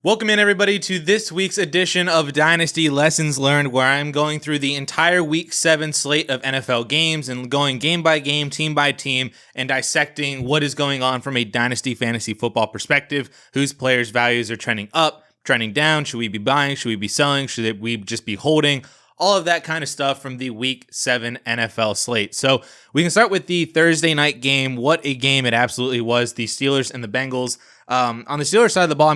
Welcome in, everybody, to this week's edition of Dynasty Lessons Learned, where I'm going through the entire Week 7 slate of NFL games and going game by game, team by team, and dissecting what is going on from a Dynasty fantasy football perspective, whose players' values are trending up, trending down, should we be buying, should we be selling, should we just be holding, all of that kind of stuff from the Week 7 NFL slate. So we can start with the Thursday night game. What a game it absolutely was, the Steelers and the Bengals. On the Steelers side of the ball,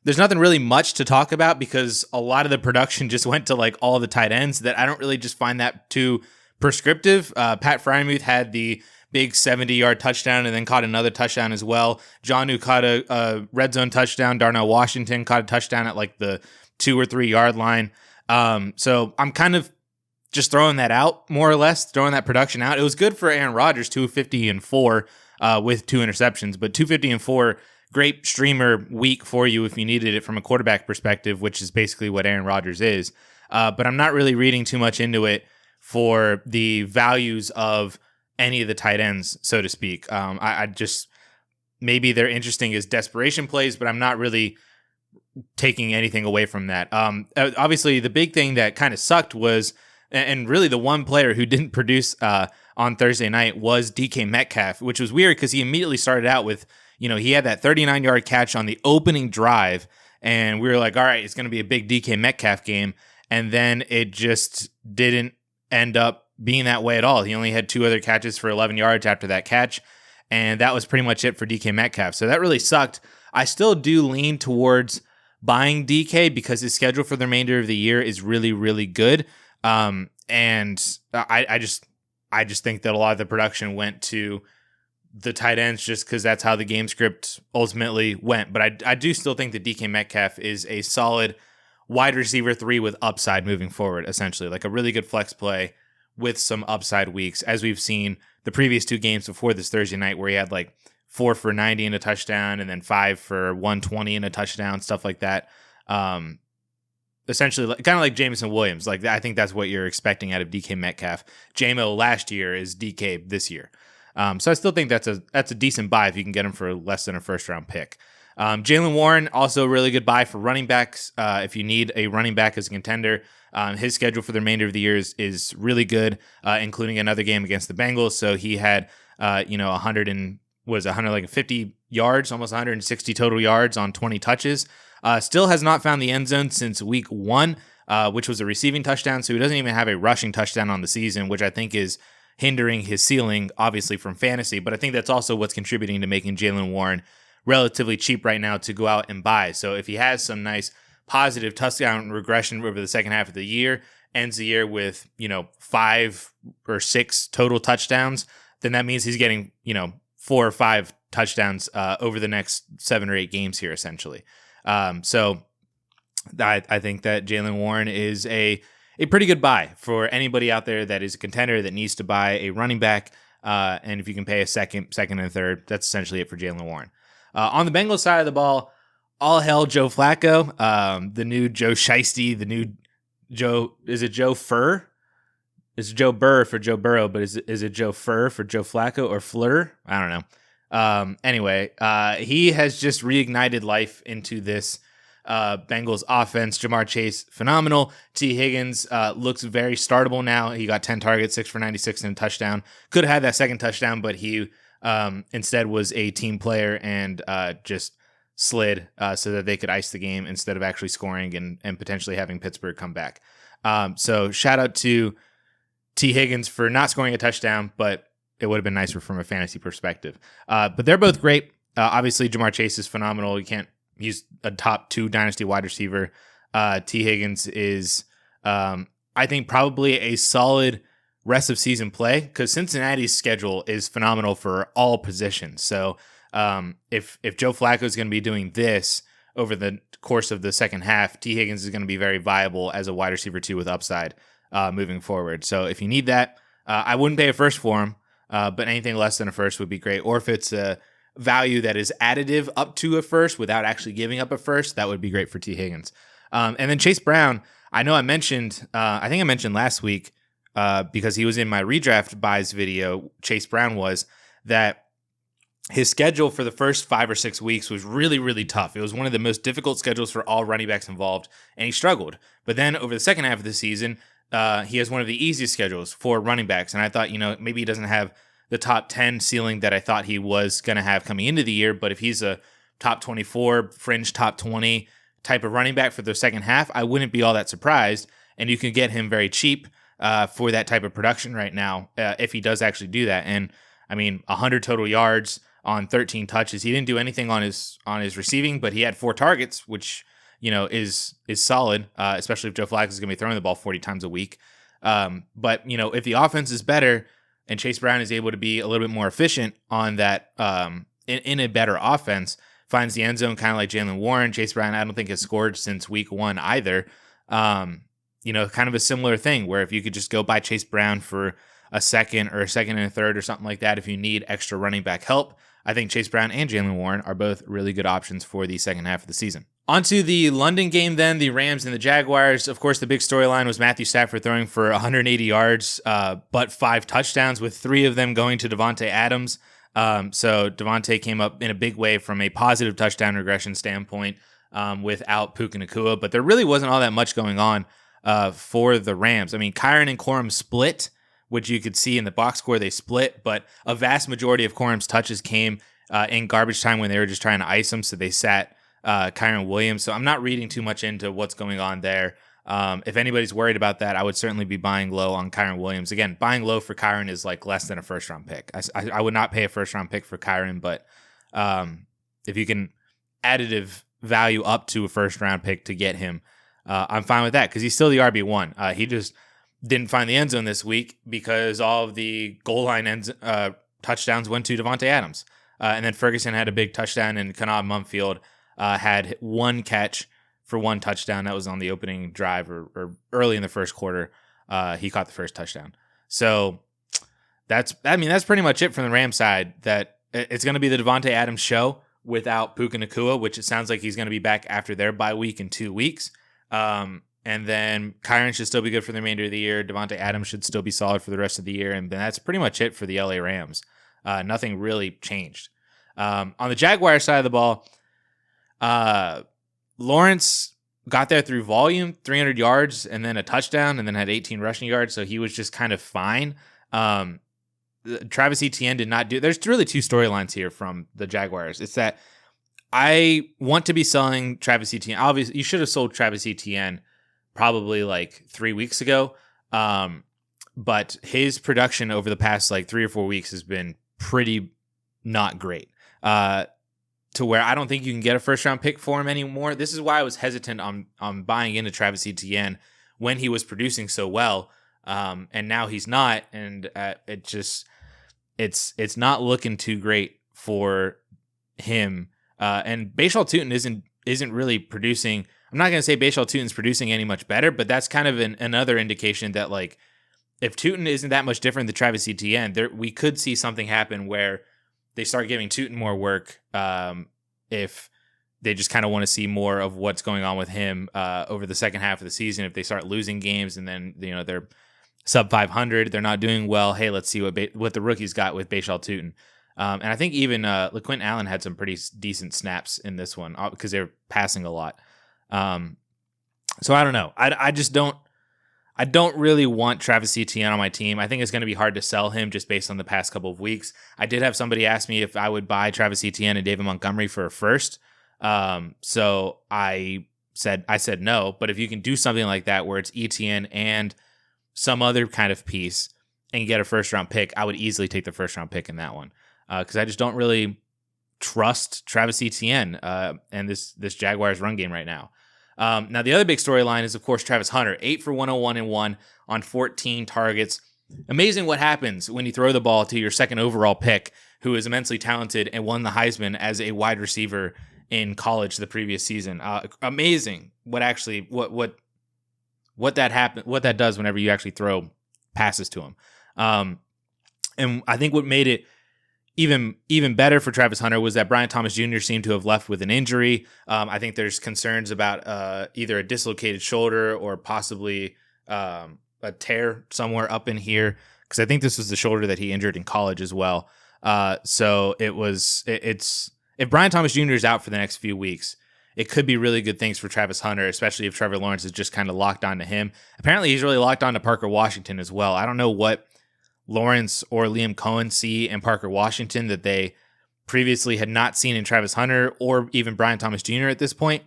there's nothing really much to talk about because a lot of the production just went to like all the tight ends that I don't really just find that too prescriptive. Pat Freiermuth had the big 70-yard touchdown and then caught another touchdown as well. Jonnu caught a red zone touchdown. Darnell Washington caught a touchdown at like the 2 or 3 yard line. So I'm kind of just throwing that out, more or less, throwing that production out. It was good for Aaron Rodgers, 250-4 with 2 interceptions, but 250-4, great streamer week for you if you needed it from a quarterback perspective, which is basically what Aaron Rodgers is. But I'm not really reading too much into it for the values of any of the tight ends, so to speak. I just, maybe they're interesting as desperation plays, but I'm not really taking anything away from that. Obviously, the big thing that kind of sucked was, and really the one player who didn't produce on Thursday night was DK Metcalf, which was weird because he immediately started out with, he had that 39-yard catch on the opening drive, and we were like, all right, it's going to be a big DK Metcalf game, and then it just didn't end up being that way at all. He only had 2 other catches for 11 yards after that catch, and that was pretty much it for DK Metcalf. So that really sucked. I still do lean towards buying DK because his schedule for the remainder of the year is really, really good, and I just think that a lot of the production went to the tight ends just because that's how the game script ultimately went. But I do still think that DK Metcalf is a solid wide receiver 3 with upside moving forward, essentially, like a really good flex play with some upside weeks, as we've seen the previous 2 games before this Thursday night, where he had like 4 for 90 and a touchdown and then 5 for 120 and a touchdown, stuff like that. Essentially, kind of like Jameson Williams. Like, I think that's what you're expecting out of DK Metcalf. JMO last year is DK this year. So I still think that's a decent buy if you can get him for less than a first-round pick. Jaylen Warren, also a really good buy for running backs. If you need a running back as a contender, his schedule for the remainder of the year is really good, including another game against the Bengals. So he had 150 yards, almost 160 total yards on 20 touches. Still has not found the end zone since week 1, which was a receiving touchdown. So he doesn't even have a rushing touchdown on the season, which I think is hindering his ceiling, obviously, from fantasy. But I think that's also what's contributing to making Jaylen Warren relatively cheap right now to go out and buy. So if he has some nice positive touchdown regression over the second half of the year, ends the year with, 5 or 6 total touchdowns, then that means he's getting, 4 or 5 touchdowns over the next 7 or 8 games here, essentially. So I think that Jaylen Warren is a pretty good buy for anybody out there that is a contender that needs to buy a running back. And if you can pay a second and third, that's essentially it for Jaylen Warren. On the Bengals side of the ball, all hell Joe Flacco, the new Joe Shiesty, the new Joe, is it Joe Furr? It's Joe Burr for Joe Burrow, but is it Joe Furr for Joe Flacco or Fleur? I don't know. Anyway, he has just reignited life into this Bengals offense. Jamar Chase, phenomenal. T. Higgins looks very startable now. He got 10 targets, 6 for 96 and a touchdown. Could have had that second touchdown, but he instead was a team player and just slid so that they could ice the game instead of actually scoring and potentially having Pittsburgh come back. So shout out to T. Higgins for not scoring a touchdown, but it would have been nicer from a fantasy perspective. But they're both great. Obviously, Jamar Chase is phenomenal. You can't use a top 2 dynasty wide receiver. T. Higgins is, I think, probably a solid rest of season play because Cincinnati's schedule is phenomenal for all positions. So if Joe Flacco is going to be doing this over the course of the second half, T. Higgins is going to be very viable as a wide receiver 2 with upside moving forward. So if you need that, I wouldn't pay a first for him. But anything less than a first would be great. Or if it's a value that is additive up to a first without actually giving up a first, that would be great for T. Higgins. And then Chase Brown, I know I mentioned last week because he was in my redraft buys video, Chase Brown was, that his schedule for the first 5 or 6 weeks was really, really tough. It was one of the most difficult schedules for all running backs involved, and he struggled. But then over the second half of the season, he has one of the easiest schedules for running backs. And I thought, maybe he doesn't have the top 10 ceiling that I thought he was going to have coming into the year. But if he's a top 24, fringe top 20 type of running back for the second half, I wouldn't be all that surprised. And you can get him very cheap for that type of production right now if he does actually do that. And 100 total yards on 13 touches. He didn't do anything on his receiving, but he had 4 targets, which is solid, especially if Joe Flacco is going to be throwing the ball 40 times a week. But if the offense is better and Chase Brown is able to be a little bit more efficient on that in a better offense, finds the end zone kind of like Jaylen Warren. Chase Brown, I don't think has scored since week 1 either. Kind of a similar thing where if you could just go buy Chase Brown for a second and a third or something like that, if you need extra running back help, I think Chase Brown and Jaylen Warren are both really good options for the second half of the season. On to the London game then, the Rams and the Jaguars. Of course, the big storyline was Matthew Stafford throwing for 180 yards, but 5 touchdowns, with 3 of them going to Davante Adams. So Davante came up in a big way from a positive touchdown regression standpoint without Puka Nacua, but there really wasn't all that much going on for the Rams. Kyren and Corum split, which you could see in the box score, they split, but a vast majority of Corum's touches came in garbage time when they were just trying to ice him, so they sat Kyren Williams. So I'm not reading too much into what's going on there. If anybody's worried about that, I would certainly be buying low on Kyren Williams. Again, buying low for Kyren is like less than a first-round pick. I would not pay a first-round pick for Kyren, but if you can additive value up to a first-round pick to get him, I'm fine with that because he's still the RB1. He just didn't find the end zone this week because all of the goal line touchdowns went to Davante Adams. And then Ferguson had a big touchdown, and Kanad Mumfield had 1 catch for 1 touchdown. That was on the opening drive or early in the first quarter. He caught the first touchdown. So that's pretty much it from the Rams side. That it's going to be the Davante Adams show without Puka Nacua, which it sounds like he's going to be back after their bye week in 2 weeks. And then Kyren should still be good for the remainder of the year. Davante Adams should still be solid for the rest of the year. And that's pretty much it for the LA Rams. Nothing really changed. On the Jaguars side of the ball, Lawrence got there through volume, 300 yards, and then a touchdown, and then had 18 rushing yards. So he was just kind of fine. Travis Etienne did not do. There's really 2 storylines here from the Jaguars. It's that I want to be selling Travis Etienne. Obviously, you should have sold Travis Etienne probably like 3 weeks ago. But his production over the past like 3 or 4 weeks has been pretty not great. To where I don't think you can get a first round pick for him anymore. This is why I was hesitant on buying into Travis Etienne when he was producing so well. And now he's not. And it's not looking too great for him. And Bashal Tutin isn't really producing. I'm not going to say Bashal Tutin's producing any much better, but that's kind of another indication that like if Tutin isn't that much different than Travis Etienne, we could see something happen where they start giving Tutin more work if they just kind of want to see more of what's going on with him over the second half of the season. If they start losing games and then they're sub 500, they're not doing well. Hey, let's see what the rookies got with Bashal Tutin. And I think even LaQuint Allen had some pretty decent snaps in this one because they were passing a lot. So I don't know. I don't really want Travis Etienne on my team. I think it's going to be hard to sell him just based on the past couple of weeks. I did have somebody ask me if I would buy Travis Etienne and David Montgomery for a first. So I said no. But if you can do something like that where it's Etienne and some other kind of piece and get a first round pick, I would easily take the first round pick in that one. Because I just don't really trust Travis Etienne and this Jaguars run game right now. Now, the other big storyline is, of course, Travis Hunter, 8 for 101 on 14 targets. Amazing what happens when you throw the ball to your second overall pick, who is immensely talented and won the Heisman as a wide receiver in college the previous season. Amazing what that does whenever you actually throw passes to him. And I think what made it even better for Travis Hunter was that Brian Thomas Jr. seemed to have left with an injury. I think there's concerns about either a dislocated shoulder or possibly a tear somewhere up in here, because I think this was the shoulder that he injured in college as well. So it's if Brian Thomas Jr. is out for the next few weeks, it could be really good things for Travis Hunter, especially if Trevor Lawrence is just kind of locked onto him. Apparently, he's really locked on to Parker Washington as well. I don't know what Lawrence or Liam Cohen see in Parker Washington that they previously had not seen in Travis Hunter or even Brian Thomas Jr. at this point.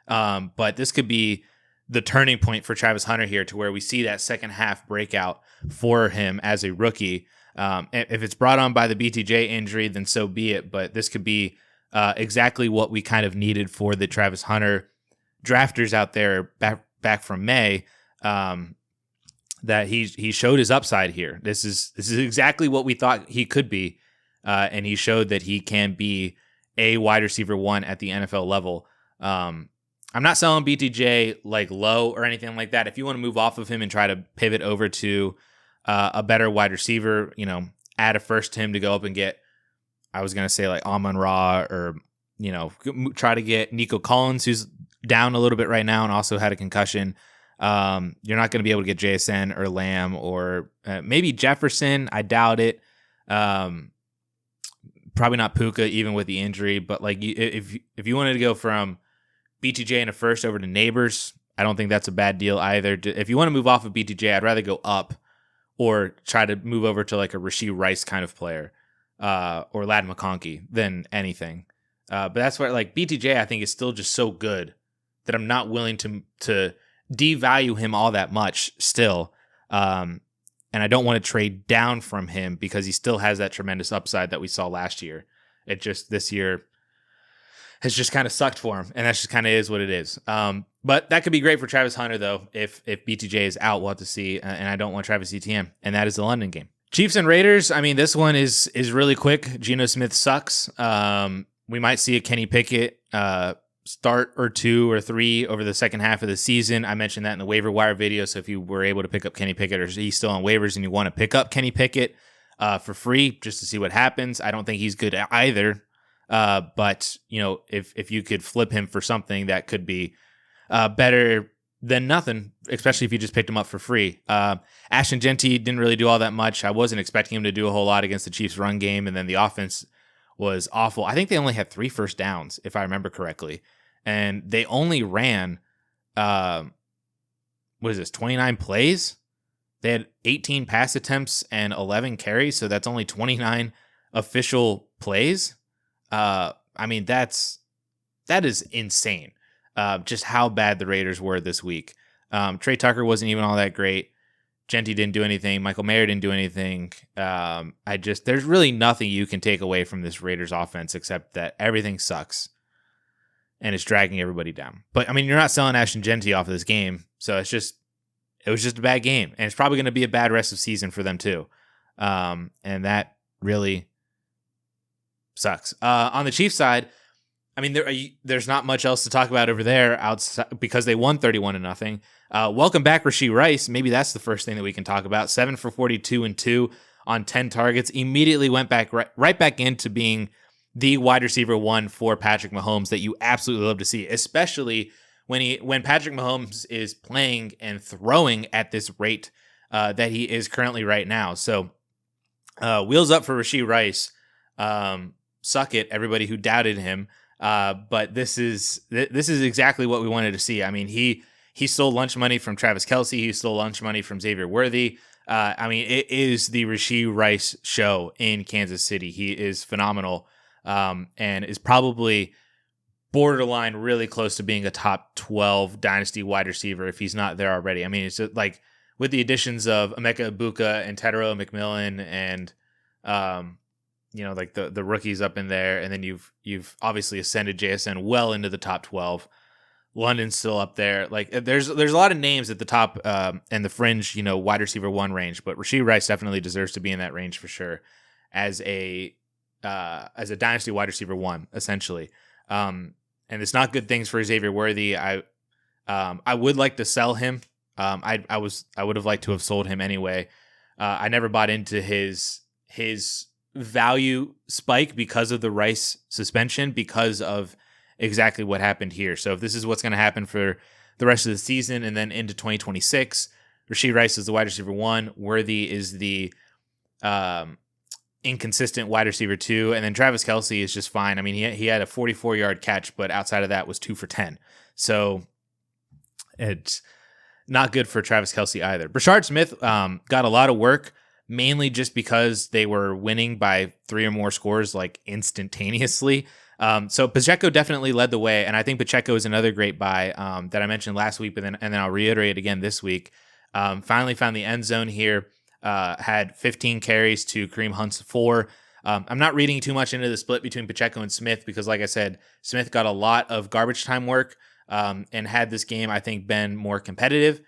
But this could be the turning point for Travis Hunter here, to where we see that second half breakout for him as a rookie. If it's brought on by the BTJ injury, then so be it. But this could be exactly what we kind of needed for the Travis Hunter drafters out there back from May. That he showed his upside here. This is exactly what we thought he could be, and he showed that he can be a wide receiver one at the NFL level. I'm not selling BTJ like low or anything like that. If you want to move off of him and try to pivot over to a better wide receiver, add a first to him to go up and get, I was going to say like Amon-Ra, or, try to get Nico Collins, who's down a little bit right now and also had a concussion. You're not going to be able to get JSN or Lamb or maybe Jefferson. I doubt it. Probably not Puka, even with the injury. But like, if you wanted to go from BTJ in a first over to Neighbors, I don't think that's a bad deal either. If you want to move off of BTJ, I'd rather go up or try to move over to like a Rashee Rice kind of player, or Ladd McConkey than anything. But that's where like BTJ, I think, is still just so good that I'm not willing to devalue him all that much still. And I don't want to trade down from him because he still has that tremendous upside that we saw last year. It just, this year has just kind of sucked for him, and that just kind of is what it is. But that could be great for Travis Hunter, though. If BTJ is out, we'll have to see. And I don't want Travis Etienne, and that is the London game. Chiefs and Raiders. I mean, this one is really quick. Geno Smith sucks. We might see a Kenny Pickett start or 2 or 3 over the second half of the season. I mentioned that in the waiver wire video. So if you were able to pick up Kenny Pickett, or he's still on waivers and you want to pick up Kenny Pickett for free just to see what happens, I don't think he's good either. But if you could flip him for something that could be better than nothing, especially if you just picked him up for free. Ashton Genty didn't really do all that much. I wasn't expecting him to do a whole lot against the Chiefs run game. And then the offense was awful. I think they only had 3 first downs, if I remember correctly. And they only ran, 29 plays? They had 18 pass attempts and 11 carries. So that's only 29 official plays. I mean, that is insane. Just how bad the Raiders were this week. Trey Tucker wasn't even all that great. Genty didn't do anything. Michael Mayer didn't do anything. There's really nothing you can take away from this Raiders offense except that everything sucks and it's dragging everybody down. But I mean, you're not selling Ashton Genty off of this game. So it was just a bad game, and it's probably going to be a bad rest of season for them too. And that really sucks. On the Chiefs side, I mean, there's not much else to talk about over there outside because they won 31-0. Welcome back, Rashee Rice. Maybe that's the first thing that we can talk about. 7 for 42 and 2 on 10 targets. Immediately went back right back into being the wide receiver one for Patrick Mahomes that you absolutely love to see, especially when Patrick Mahomes is playing and throwing at this rate that he is currently right now. So wheels up for Rashee Rice. Suck it, everybody who doubted him. But this is exactly what we wanted to see. I mean, he stole lunch money from Travis Kelce. He stole lunch money from Xavier Worthy. I mean, it is the Rashee Rice show in Kansas City. He is phenomenal, and is probably borderline really close to being a top 12 dynasty wide receiver if he's not there already. I mean, it's just like with the additions of Emeka Egbuka and Tedero McMillan and like the rookies up in there, and then you've obviously ascended JSN well into the top 12. London's still up there. Like there's a lot of names at the top and the fringe, wide receiver one range, but Rashee Rice definitely deserves to be in that range for sure as a dynasty wide receiver one, essentially. And it's not good things for Xavier Worthy. I would like to sell him. I would have liked to have sold him anyway. I never bought into his value spike because of the Rice suspension, because of exactly what happened here. So if this is what's going to happen for the rest of the season and then into 2026, Rashee Rice is the wide receiver one. Worthy is the inconsistent wide receiver 2. And then Travis Kelce is just fine. I mean, he had a 44-yard catch, but outside of that was 2 for 10. So it's not good for Travis Kelce either. Brashard Smith got a lot of work, mainly just because they were winning by 3 or more scores like instantaneously. So Pacheco definitely led the way, and I think Pacheco is another great buy that I mentioned last week, and then I'll reiterate again this week. Finally found the end zone here, had 15 carries to Kareem Hunt's 4. I'm not reading too much into the split between Pacheco and Smith because, like I said, Smith got a lot of garbage time work, and had this game, I think, been more competitive,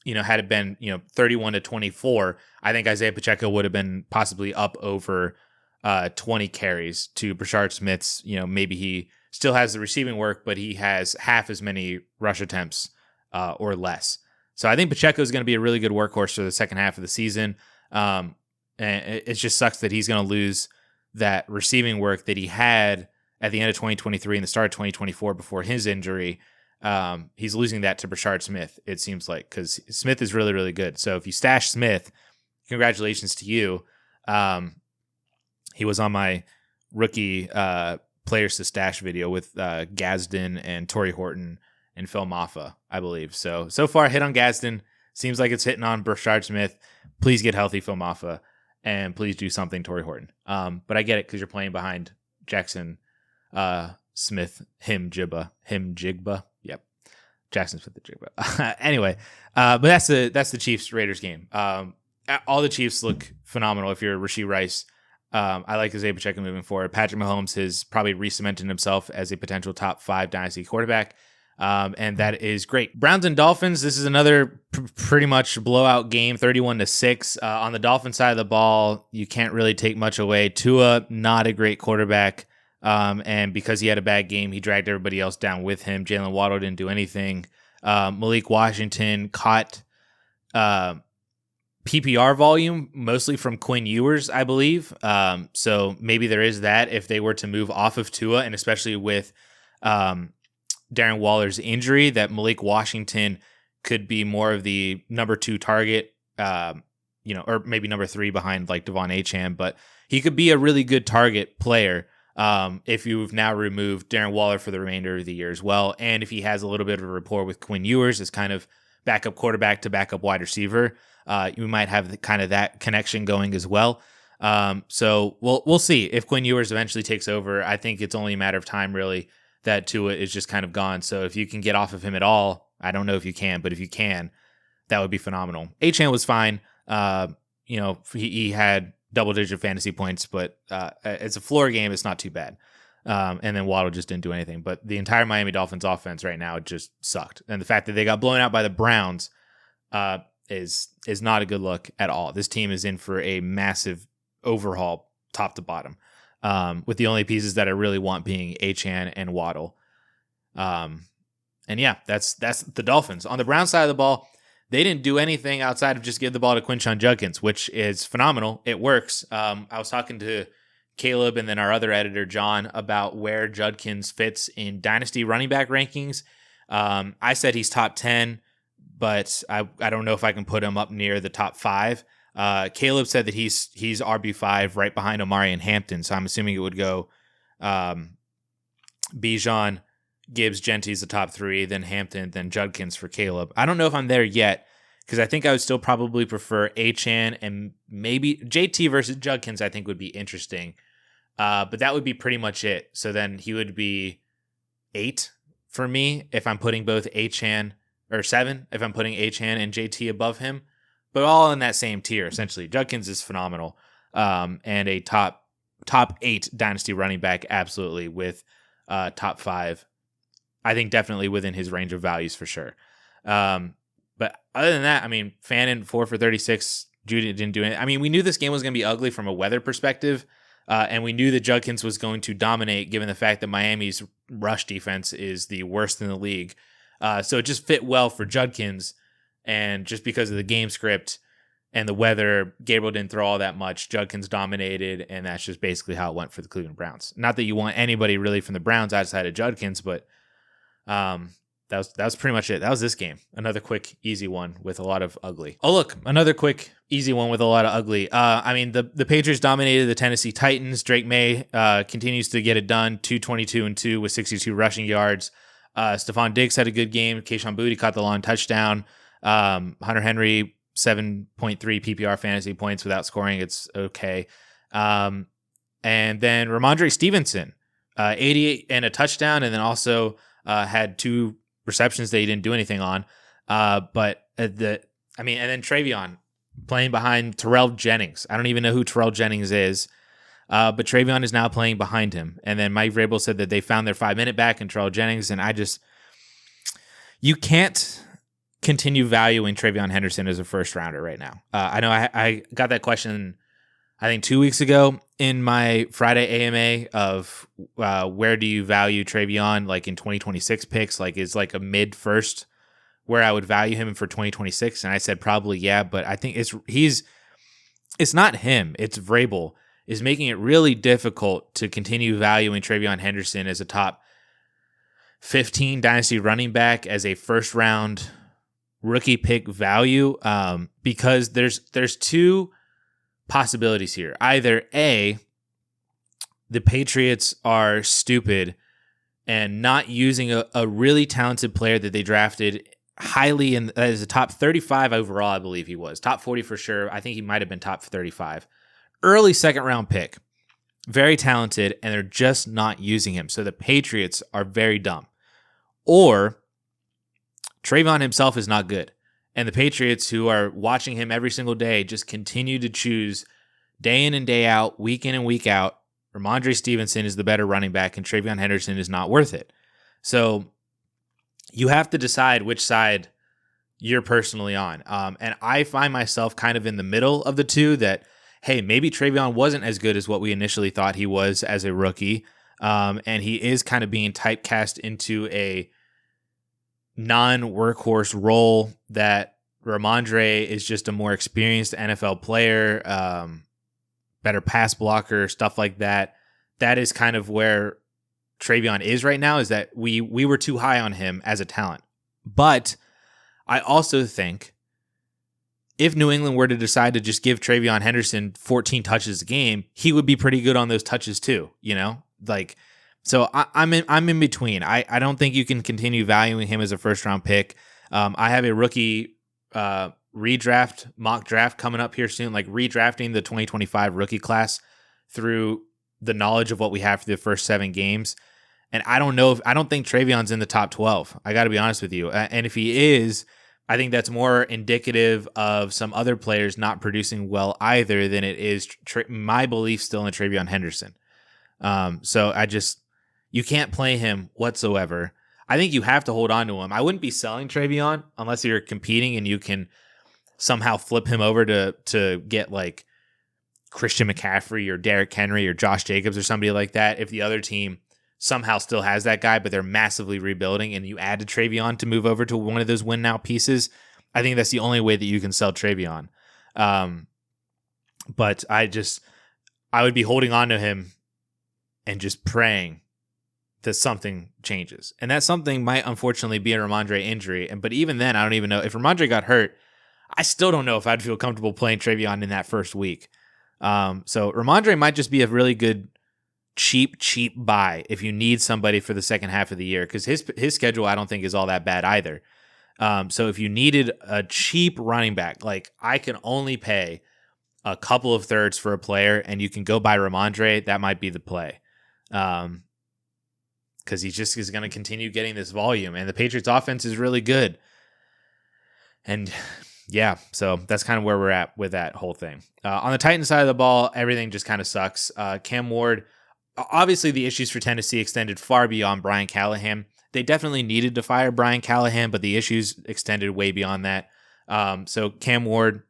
had it been, 31-24, I think Isaiah Pacheco would have been possibly up over 20 carries to Brashard Smith's. Maybe he still has the receiving work, but he has half as many rush attempts or less. So I think Pacheco is going to be a really good workhorse for the second half of the season. And it just sucks that he's going to lose that receiving work that he had at the end of 2023 and the start of 2024 before his injury. He's losing that to Brashard Smith, it seems like, because Smith is really, really good. So if you stash Smith, congratulations to you. He was on my rookie players to stash video with Gadsden and Torrey Horton and Phil Maffa, I believe. So far, hit on Gadsden. Seems like it's hitting on Brashard Smith. Please get healthy, Phil Maffa, and please do something, Torrey Horton. But I get it because you're playing behind Jackson Smith, Jigba. Yep, Jackson Smith, the Jigba. Anyway, but that's the Chiefs-Raiders game. All the Chiefs look phenomenal. If you're Rashee Rice, I like Isaiah Pacheco moving forward. Patrick Mahomes has probably re-cemented himself as a potential top 5 dynasty quarterback. And that is great. Browns and Dolphins. This is another pretty much blowout game, 31-6. On the Dolphins side of the ball, you can't really take much away. Tua, not a great quarterback. And because he had a bad game, he dragged everybody else down with him. Jalen Waddle didn't do anything. Malik Washington caught PPR volume, mostly from Quinn Ewers, I believe. So maybe there is that if they were to move off of Tua, and especially with Darren Waller's injury, that Malik Washington could be more of the number 2 target, or maybe number 3 behind like Devon Achane, but he could be a really good target player if you've now removed Darren Waller for the remainder of the year as well. And if he has a little bit of a rapport with Quinn Ewers as kind of backup quarterback to backup wide receiver, you might have that connection going as well. So we'll see if Quinn Ewers eventually takes over. I think it's only a matter of time, really, that Tua is just kind of gone. So if you can get off of him at all, I don't know if you can, but if you can, that would be phenomenal. Achane was fine. He had double-digit fantasy points, but it's a floor game. It's not too bad. And then Waddle just didn't do anything. But the entire Miami Dolphins offense right now just sucked. And the fact that they got blown out by the Browns is not a good look at all. This team is in for a massive overhaul top to bottom, with the only pieces that I really want being Achane and Waddle. And yeah, that's the Dolphins. On the Browns side of the ball, they didn't do anything outside of just give the ball to Quinshon Judkins, which is phenomenal. It works. I was talking to Caleb and then our other editor, John, about where Judkins fits in dynasty running back rankings. I said he's top 10, but I don't know if I can put him up near the top 5. Caleb said that he's RB5 right behind Omari and Hampton, so I'm assuming it would go Bijan, Gibbs, Genty's the top 3, then Hampton, then Judkins for Caleb. I don't know if I'm there yet, because I think I would still probably prefer Achane and maybe JT versus Judkins I think would be interesting. But that would be pretty much it. So then he would be 8 for me if I'm putting both Achane, or 7 if I'm putting Achane and JT above him. But all in that same tier, essentially. Judkins is phenomenal. And a top 8 dynasty running back, absolutely, with top 5. I think definitely within his range of values for sure. But other than that, I mean, Fannin 4 for 36. Judy didn't do it. I mean, we knew this game was going to be ugly from a weather perspective, and we knew that Judkins was going to dominate given the fact that Miami's rush defense is the worst in the league. So it just fit well for Judkins, and just because of the game script and the weather, Gabriel didn't throw all that much. Judkins dominated, and that's just basically how it went for the Cleveland Browns. Not that you want anybody really from the Browns outside of Judkins, but that was pretty much it. That was this game. Another quick, easy one with a lot of ugly. Oh, look, another quick, easy one with a lot of ugly. I mean, the Patriots dominated the Tennessee Titans. Drake May continues to get it done, 222-2 with 62 rushing yards. Stephon Diggs had a good game. Kayshon Boutte caught the long touchdown. Hunter Henry, 7.3 PPR fantasy points without scoring. It's okay. And then Ramondre Stevenson, 88 and a touchdown, and then also had 2 receptions that he didn't do anything on. And then Travion playing behind Terrell Jennings. I don't even know who Terrell Jennings is, but Travion is now playing behind him. And then Mike Vrabel said that they found their 5-minute back in Terrell Jennings, and you can't continue valuing Travion Henderson as a first rounder right now. I know I got that question, I think 2 weeks ago in my Friday AMA of where do you value Travion, like in 2026 picks, like is like a mid first where I would value him for 2026. And I said probably yeah, but I think it's not him, it's Vrabel is making it really difficult to continue valuing Travion Henderson as a top 15 dynasty running back as a first round rookie pick value, because there's 2 possibilities here. Either A, the Patriots are stupid and not using a really talented player that they drafted highly as a top 35 overall, I believe he was. Top 40 for sure. I think he might have been top 35. Early second round pick. Very talented, and they're just not using him. So the Patriots are very dumb. Or Travion himself is not good. And the Patriots, who are watching him every single day, just continue to choose day in and day out, week in and week out, Ramondre Stevenson is the better running back and Travion Henderson is not worth it. So you have to decide which side you're personally on. And I find myself kind of in the middle of the two that, hey, maybe Travion wasn't as good as what we initially thought he was as a rookie. And he is kind of being typecast into a non-workhorse role that Ramondre is just a more experienced NFL player, better pass blocker, stuff like that. That is kind of where Travion is right now, is that we were too high on him as a talent. But I also think if New England were to decide to just give Travion Henderson 14 touches a game, he would be pretty good on those touches too, you know? Like, so I'm in between. I don't think you can continue valuing him as a first round pick. I have a rookie redraft mock draft coming up here soon, like redrafting the 2025 rookie class through the knowledge of what we have for the first 7 games. And I don't think Travion's in the top 12. I got to be honest with you. And if he is, I think that's more indicative of some other players not producing well either than it is my belief still in Travion Henderson. So you can't play him whatsoever. I think you have to hold on to him. I wouldn't be selling Travion unless you're competing and you can somehow flip him over to get like Christian McCaffrey or Derrick Henry or Josh Jacobs or somebody like that. If the other team somehow still has that guy, but they're massively rebuilding and you add to Travion to move over to one of those win now pieces, I think that's the only way that you can sell Travion. But I would be holding on to him and just praying that something changes. And that something might unfortunately be a Ramondre injury. But even then, I don't even know. If Ramondre got hurt, I still don't know if I'd feel comfortable playing Travion in that first week. So Ramondre might just be a really good cheap buy if you need somebody for the second half of the year, because his schedule I don't think is all that bad either. So if you needed a cheap running back, like I can only pay a couple of thirds for a player and you can go buy Ramondre, that might be the play. Because he just is going to continue getting this volume, and the Patriots offense is really good. And yeah, so that's kind of where we're at with that whole thing. On the Titans side of the ball, everything just kind of sucks. Cam Ward, obviously the issues for Tennessee extended far beyond Brian Callahan. They definitely needed to fire Brian Callahan, but the issues extended way beyond that. So Cam Ward,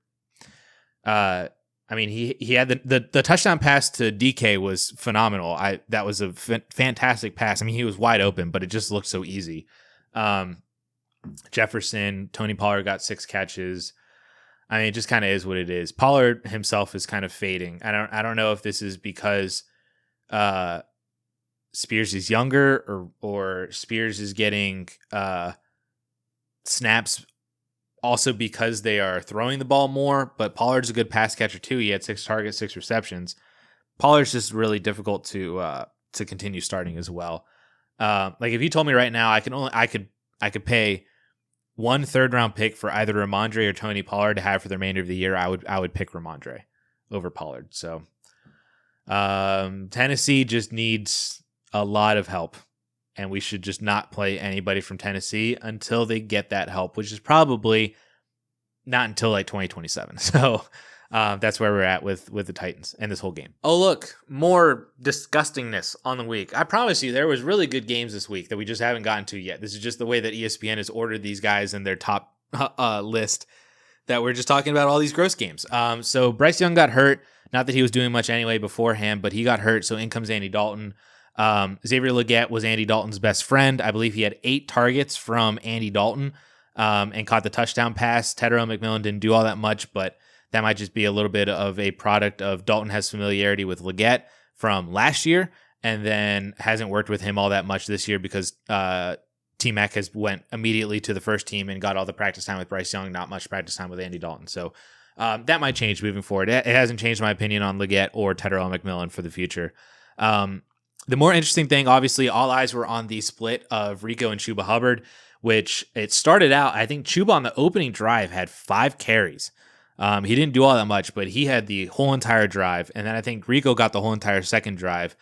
he had the touchdown pass to DK was phenomenal. That was a fantastic pass. I mean, he was wide open, but it just looked so easy. Jefferson, Tony Pollard got 6 catches. I mean, it just kind of is what it is. Pollard himself is kind of fading. I don't know if this is because Spears is younger or Spears is getting snaps also because they are throwing the ball more, but Pollard's a good pass catcher too. He had 6 targets, 6 receptions. Pollard's just really difficult to continue starting as well. Like if you told me right now, I could pay 1 third-round pick for either Ramondre or Tony Pollard to have for the remainder of the year. I would pick Ramondre over Pollard. So Tennessee just needs a lot of help, and we should just not play anybody from Tennessee until they get that help, which is probably not until like 2027. So that's where we're at with the Titans and this whole game. Oh, look, more disgustingness on the week. I promise you there was really good games this week that we just haven't gotten to yet. This is just the way that ESPN has ordered these guys in their top list, that we're just talking about all these gross games. So Bryce Young got hurt. Not that he was doing much anyway beforehand, but he got hurt, so in comes Andy Dalton. Xavier Legette was Andy Dalton's best friend. I believe he had 8 targets from Andy Dalton and caught the touchdown pass. Tetero McMillan didn't do all that much, but that might just be a little bit of a product of Dalton has familiarity with Legette from last year and then hasn't worked with him all that much this year because T-Mac has went immediately to the first team and got all the practice time with Bryce Young, not much practice time with Andy Dalton. So that might change moving forward. It hasn't changed my opinion on Legette or Tetero McMillan for the future. The more interesting thing, obviously, all eyes were on the split of Rico and Chuba Hubbard, which it started out, I think Chuba on the opening drive had 5 carries. He didn't do all that much, but he had the whole entire drive. And then I think Rico got the whole entire second drive.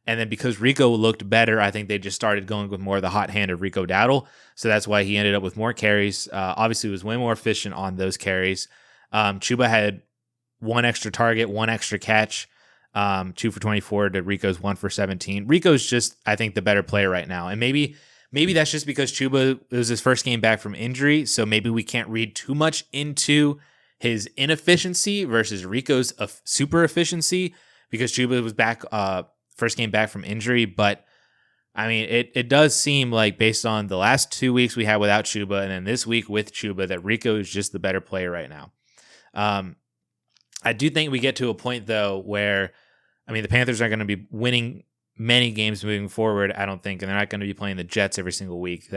And then because Rico looked better, I think they just started going with more of the hot hand of Rico Dowdle. So that's why he ended up with more carries. Obviously, was way more efficient on those carries. Chuba had 1 extra target, 1 extra catch, 2 for 24 to Rico's 1 for 17. Rico's just, I think, the better player right now. And maybe that's just because Chuba, it was his first game back from injury. So maybe we can't read too much into his inefficiency versus Rico's super efficiency because Chuba was back, first game back from injury. But I mean, it does seem like based on the last 2 weeks we had without Chuba and then this week with Chuba that Rico is just the better player right now. I do think we get to a point though where, I mean, the Panthers aren't going to be winning many games moving forward, I don't think, and they're not going to be playing the Jets every single week.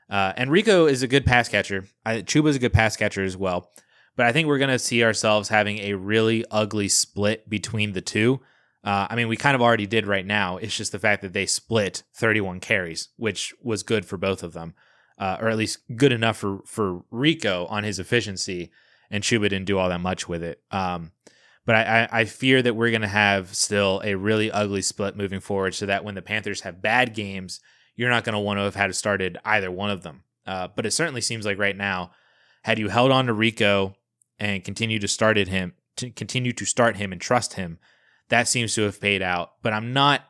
And Rico is a good pass catcher. Chuba is a good pass catcher as well. But I think we're going to see ourselves having a really ugly split between the two. I mean, we kind of already did right now. It's just the fact that they split 31 carries, which was good for both of them, or at least good enough for Rico on his efficiency, and Chuba didn't do all that much with it. But I fear that we're going to have still a really ugly split moving forward so that when the Panthers have bad games, you're not going to want to have had started either one of them. But it certainly seems like right now, had you held on to Rico and continue to start him and trust him, that seems to have paid out. But I'm not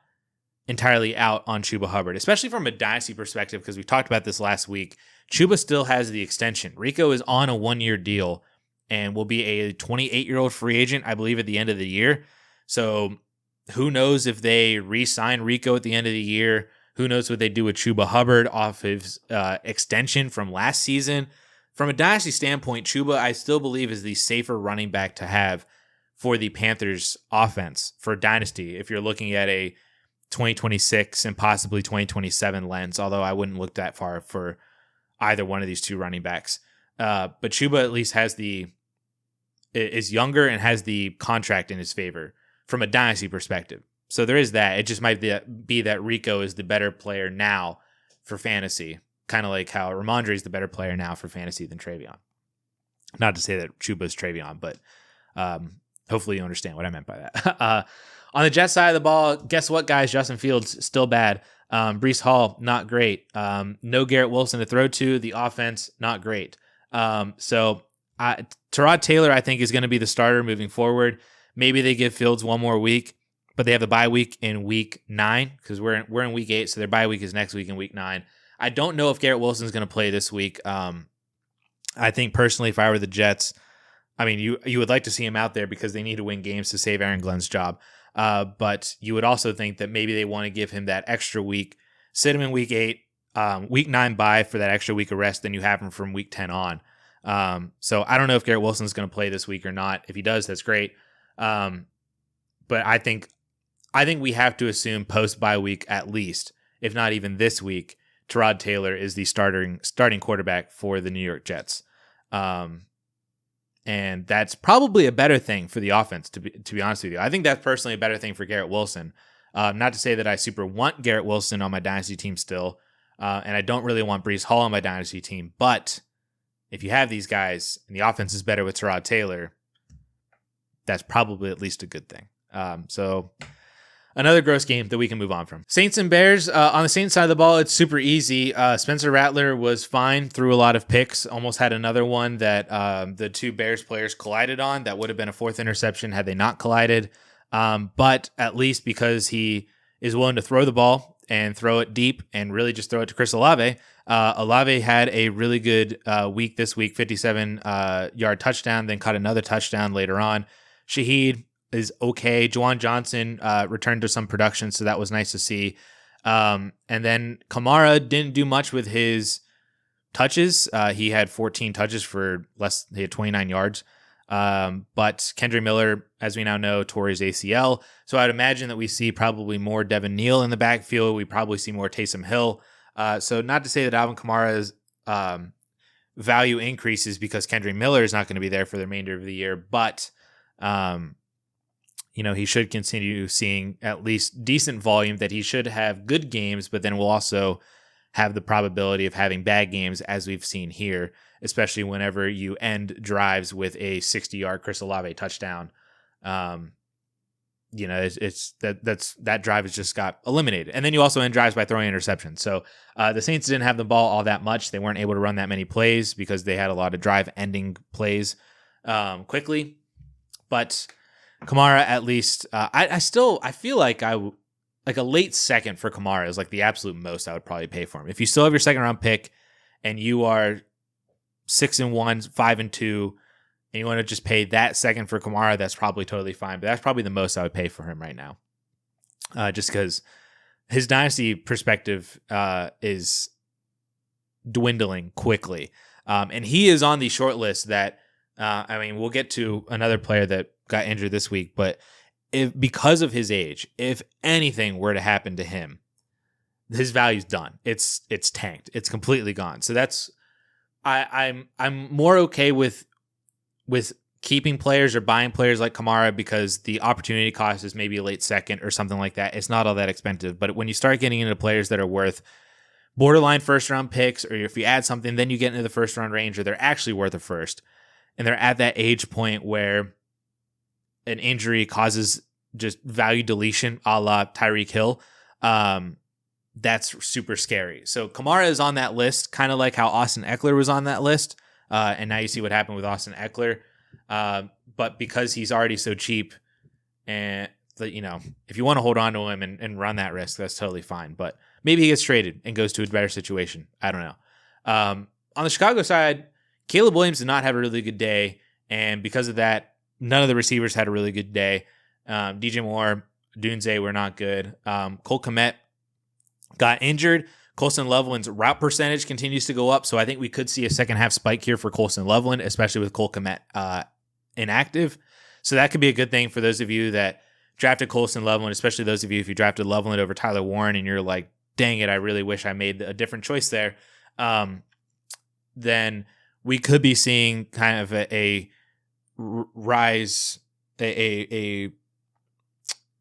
entirely out on Chuba Hubbard, especially from a dynasty perspective, because we talked about this last week. Chuba still has the extension. Rico is on a 1-year deal and will be a 28-year-old free agent, I believe, at the end of the year. So who knows if they re-sign Rico at the end of the year? Who knows what they do with Chuba Hubbard off his extension from last season? From a dynasty standpoint, Chuba, I still believe, is the safer running back to have for the Panthers offense for dynasty. If you're looking at a 2026 and possibly 2027 lens, although I wouldn't look that far for either one of these two running backs. But Chuba at least is younger and has the contract in his favor from a dynasty perspective. So there is that. It just might be that Rico is the better player now for fantasy, kind of like how Ramondre is the better player now for fantasy than Travion. Not to say that Chuba is Travion, but hopefully you understand what I meant by that. On the Jets side of the ball, guess what, guys? Justin Fields, still bad. Breece Hall, not great. No Garrett Wilson to throw to. The offense, not great. So Tyrod Taylor, I think, is going to be the starter moving forward. Maybe they give Fields one more week, but they have the bye week in week 9 because we're in week 8, so their bye week is next week in week 9. I don't know if Garrett Wilson is going to play this week. I think personally, if I were the Jets, I mean, you would like to see him out there because they need to win games to save Aaron Glenn's job. But you would also think that maybe they want to give him that extra week, sit him in week 8, week 9 bye for that extra week of rest, then you have him from week 10 on. So I don't know if Garrett Wilson is going to play this week or not. If he does, that's great. But I think we have to assume post bye week at least, if not even this week, Tyrod Taylor is the starting quarterback for the New York Jets. And that's probably a better thing for the offense, to be honest with you. I think that's personally a better thing for Garrett Wilson. Not to say that I super want Garrett Wilson on my Dynasty team still, and I don't really want Breece Hall on my Dynasty team, but if you have these guys and the offense is better with Tyrod Taylor, that's probably at least a good thing. So another gross game that we can move on from. Saints and Bears. On the Saints side of the ball, it's super easy. Spencer Rattler was fine, threw a lot of picks, almost had another one that the two Bears players collided on. That would have been a fourth interception had they not collided. But at least because he is willing to throw the ball and throw it deep and really just throw it to Chris Olave, Olave had a really good week this week, 57-yard touchdown, then caught another touchdown later on. Shaheed is okay. Juwan Johnson returned to some production, so that was nice to see. And then Kamara didn't do much with his touches. He had 14 touches for less. He had 29 yards. But Kendra Miller, as we now know, tore his ACL. So I'd imagine that we see probably more Devin Neal in the backfield. We probably see more Taysom Hill. So not to say that Alvin Kamara's value increases because Kendra Miller is not going to be there for the remainder of the year, but he should continue seeing at least decent volume, that he should have good games, but then we'll also have the probability of having bad games, as we've seen here, especially whenever you end drives with a 60-yard Chris Olave touchdown. It's that drive has just got eliminated. And then you also end drives by throwing interceptions. So the Saints didn't have the ball all that much. They weren't able to run that many plays because they had a lot of drive-ending plays quickly. But Kamara, at least, I feel like a late second for Kamara is like the absolute most I would probably pay for him. If you still have your second round pick and you are 6-1, 5-2, and you want to just pay that second for Kamara, that's probably totally fine. But that's probably the most I would pay for him right now, just because his dynasty perspective is dwindling quickly, and he is on the short list that. We'll get to another player that got injured this week, but because of his age, if anything were to happen to him, his value's done. It's tanked. It's completely gone. So that's I'm more okay with keeping players or buying players like Kamara because the opportunity cost is maybe a late second or something like that. It's not all that expensive. But when you start getting into players that are worth borderline first round picks, or if you add something, then you get into the first round range, or they're actually worth a first. And they're at that age point where an injury causes just value deletion, a la Tyreek Hill. That's super scary. So Kamara is on that list, kind of like how Austin Eckler was on that list. And now you see what happened with Austin Eckler. But because he's already so cheap, and if you want to hold on to him and run that risk, that's totally fine. But maybe he gets traded and goes to a better situation. I don't know. On the Chicago side, Caleb Williams did not have a really good day, and because of that, none of the receivers had a really good day. DJ Moore, Dunze were not good. Cole Kmet got injured. Colson Loveland's route percentage continues to go up, so I think we could see a second half spike here for Colson Loveland, especially with Cole Kmet inactive. So that could be a good thing for those of you that drafted Colson Loveland, especially those of you if you drafted Loveland over Tyler Warren and you're like, dang it, I really wish I made a different choice there. Then we could be seeing kind of a rise, a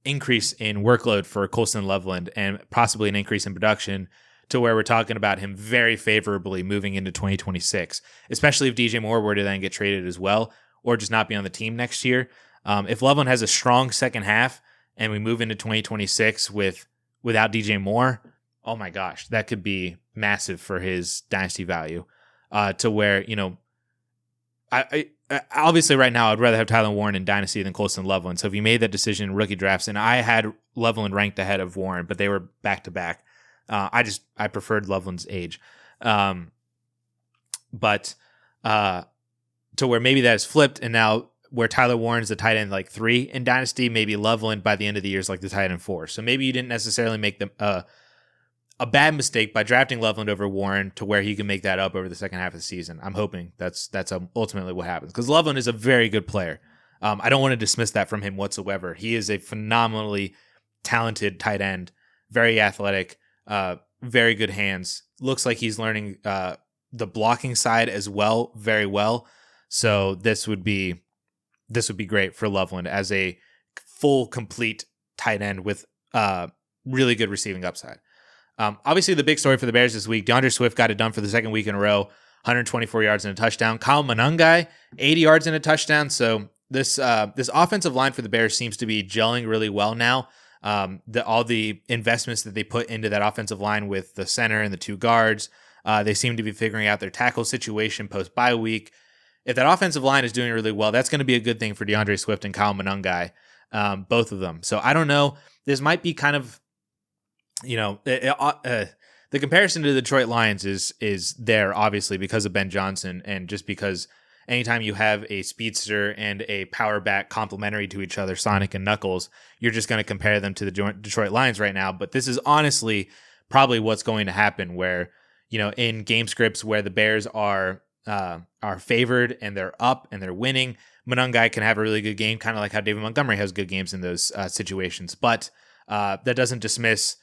increase in workload for Colson Loveland and possibly an increase in production to where we're talking about him very favorably moving into 2026, especially if DJ Moore were to then get traded as well or just not be on the team next year. If Loveland has a strong second half and we move into 2026 without DJ Moore, oh my gosh, that could be massive for his dynasty value. To where, I obviously right now I'd rather have Tyler Warren in dynasty than Colson Loveland. So if you made that decision in rookie drafts, and I had Loveland ranked ahead of Warren, but they were back to back. I preferred Loveland's age. But to where maybe that is flipped, and now where Tyler Warren's the tight end like 3 in dynasty, maybe Loveland by the end of the year is like the tight end 4. So maybe you didn't necessarily make them a bad mistake by drafting Loveland over Warren to where he can make that up over the second half of the season. I'm hoping that's ultimately what happens, because Loveland is a very good player. I don't want to dismiss that from him whatsoever. He is a phenomenally talented tight end, very athletic, very good hands. Looks like he's learning the blocking side as well, very well. So this would be great for Loveland as a full, complete tight end with really good receiving upside. Obviously, the big story for the Bears this week, DeAndre Swift got it done for the second week in a row, 124 yards and a touchdown. Kyle Monangai, 80 yards and a touchdown. So this offensive line for the Bears seems to be gelling really well now. All the investments that they put into that offensive line with the center and the two guards, they seem to be figuring out their tackle situation post-bye week. If that offensive line is doing really well, that's going to be a good thing for DeAndre Swift and Kyle Monangai, both of them. So I don't know. This might be kind of, the comparison to the Detroit Lions is there, obviously, because of Ben Johnson and just because anytime you have a speedster and a power back complementary to each other, Sonic and Knuckles, you're just going to compare them to the Detroit Lions right now. But this is honestly probably what's going to happen where, in game scripts where the Bears are favored and they're up and they're winning, Monangai can have a really good game, kind of like how David Montgomery has good games in those situations. But that doesn't dismiss,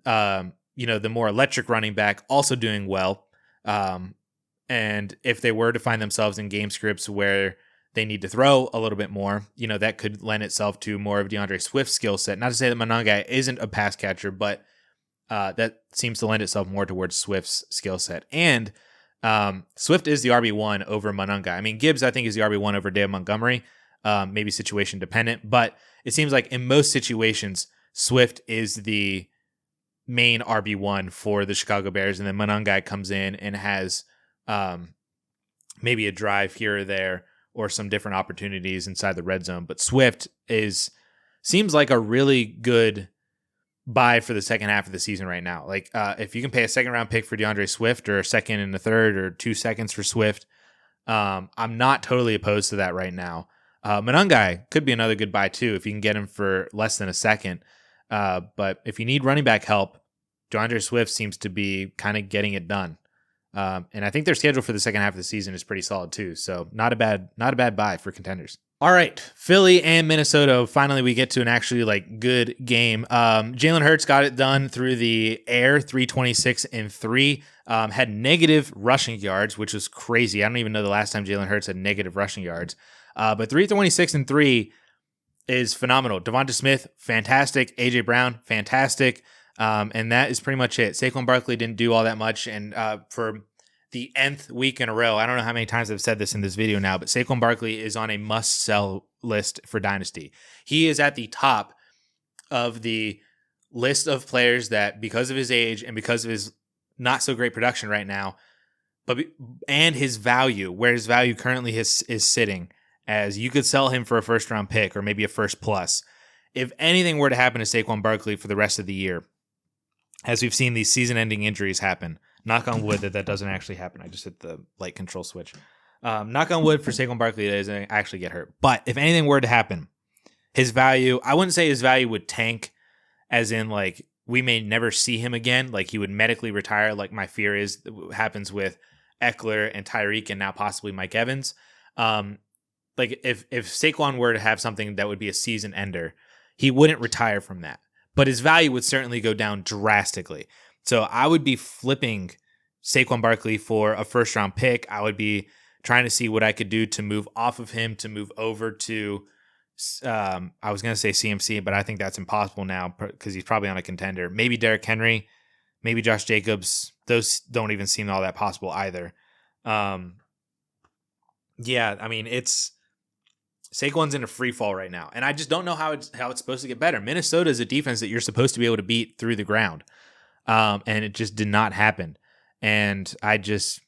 the more electric running back also doing well. And if they were to find themselves in game scripts where they need to throw a little bit more, that could lend itself to more of DeAndre Swift's skill set. Not to say that Monangai isn't a pass catcher, but that seems to lend itself more towards Swift's skill set. And Swift is the RB1 over Monangai. I mean, Gibbs, I think, is the RB1 over David Montgomery, maybe situation dependent, but it seems like in most situations, Swift is the main RB1 for the Chicago Bears, and then Monangai comes in and has maybe a drive here or there or some different opportunities inside the red zone. But Swift seems like a really good buy for the second half of the season right now. Like if you can pay a second round pick for DeAndre Swift or a second and a third or 2 seconds for Swift, I'm not totally opposed to that right now. Monangai could be another good buy too if you can get him for less than a second. But if you need running back help, DeAndre Swift seems to be kind of getting it done. And I think their schedule for the second half of the season is pretty solid too. So not a bad buy for contenders. All right, Philly and Minnesota. Finally, we get to an actually good game. Jalen Hurts got it done through the air, 326 and 3. Had negative rushing yards, which was crazy. I don't even know the last time Jalen Hurts had negative rushing yards. But 326 and 3 is phenomenal. Devonta Smith, fantastic. AJ Brown, fantastic. And that is pretty much it. Saquon Barkley didn't do all that much. And for the nth week in a row, I don't know how many times I've said this in this video now, but Saquon Barkley is on a must-sell list for Dynasty. He is at the top of the list of players that, because of his age and because of his not-so-great production right now, and his value, where his value currently is sitting, as you could sell him for a first-round pick or maybe a first plus. If anything were to happen to Saquon Barkley for the rest of the year, as we've seen these season-ending injuries happen, knock on wood that doesn't actually happen. I just hit the light control switch. Knock on wood for Saquon Barkley that doesn't actually get hurt. But if anything were to happen, his value, I wouldn't say his value would tank, as in we may never see him again. He would medically retire, like my fear is happens with Eckler and Tyreek and now possibly Mike Evans. If Saquon were to have something that would be a season ender, he wouldn't retire from that. But his value would certainly go down drastically. So I would be flipping Saquon Barkley for a first-round pick. I would be trying to see what I could do to move off of him to move over to, I was going to say CMC, but I think that's impossible now because he's probably on a contender. Maybe Derrick Henry, maybe Josh Jacobs. Those don't even seem all that possible either. Saquon's in a free fall right now, and I just don't know how it's supposed to get better. Minnesota is a defense that you're supposed to be able to beat through the ground. And it just did not happen. And I don't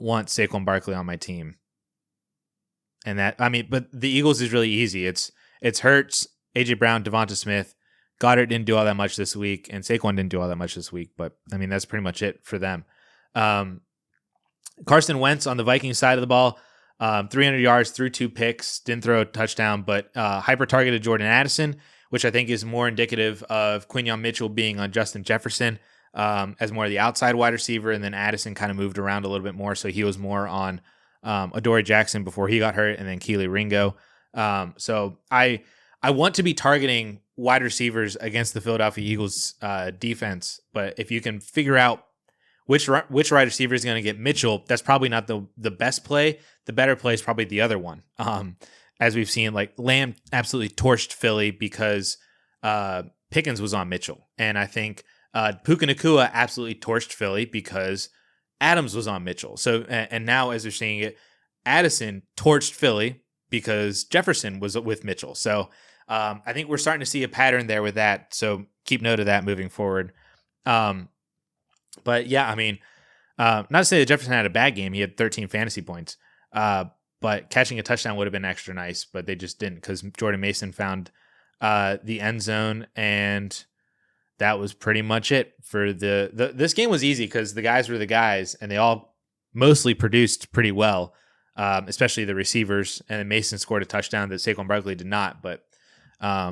want Saquon Barkley on my team. But the Eagles is really easy. It's Hurts, AJ Brown, Devonta Smith. Goddard didn't do all that much this week, and Saquon didn't do all that much this week. But that's pretty much it for them. Carson Wentz on the Vikings side of the ball, 300 yards, threw 2 picks, didn't throw a touchdown, but hyper targeted Jordan Addison, which I think is more indicative of Quinyon Mitchell being on Justin Jefferson as more of the outside wide receiver, and then Addison kind of moved around a little bit more, so he was more on Adoree Jackson before he got hurt, and then Keely Ringo. So I want to be targeting wide receivers against the Philadelphia Eagles defense, but if you can figure out which wide receiver is going to get Mitchell, that's probably not the best play. The better play is probably the other one. As we've seen, like Lamb absolutely torched Philly because Pickens was on Mitchell. And I think Puka Nacua absolutely torched Philly because Adams was on Mitchell. So, and now as we're seeing it, Addison torched Philly because Jefferson was with Mitchell. So I think we're starting to see a pattern there with that. So keep note of that moving forward. But yeah, I mean, not to say that Jefferson had a bad game. He had 13 fantasy points. But catching a touchdown would have been extra nice, but they just didn't because Jordan Mason found the end zone, and that was pretty much it for this game was easy because the guys were the guys, and they all mostly produced pretty well, especially the receivers. And then Mason scored a touchdown that Saquon Barkley did not. But I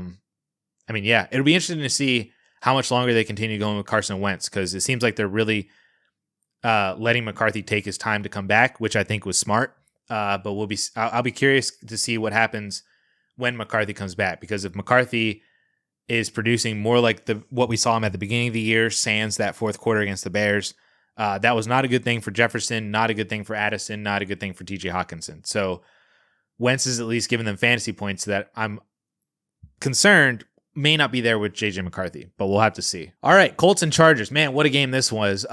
mean, yeah, it'll be interesting to see how much longer they continue going with Carson Wentz because it seems like they're really letting McCarthy take his time to come back, which I think was smart. But I'll be curious to see what happens when McCarthy comes back, because if McCarthy is producing more like what we saw him at the beginning of the year, sans that fourth quarter against the Bears, that was not a good thing for Jefferson, not a good thing for Addison, not a good thing for TJ Hawkinson. So Wentz is at least giving them fantasy points that I'm concerned may not be there with JJ McCarthy, but we'll have to see. All right, Colts and Chargers. Man, what a game this was.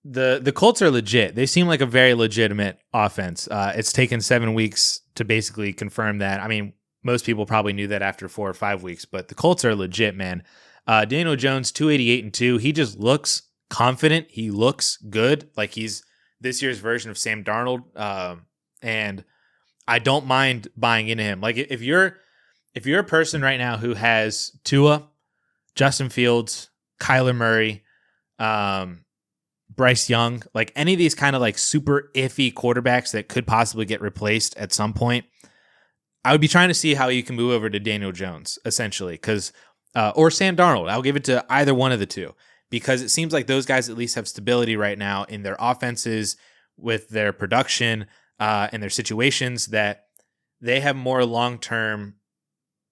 The Colts are legit. They seem like a very legitimate offense. It's taken 7 weeks to basically confirm that. I mean, most people probably knew that after 4 or 5 weeks, but the Colts are legit, man. Daniel Jones, 288-2. He just looks confident. He looks good. Like he's this year's version of Sam Darnold. And I don't mind buying into him. Like if you're a person right now who has Tua, Justin Fields, Kyler Murray, Bryce Young, like any of these kind of like super iffy quarterbacks that could possibly get replaced at some point, I would be trying to see how you can move over to Daniel Jones, essentially, because or Sam Darnold. I'll give it to either one of the two, because it seems like those guys at least have stability right now in their offenses with their production and their situations, that they have more long-term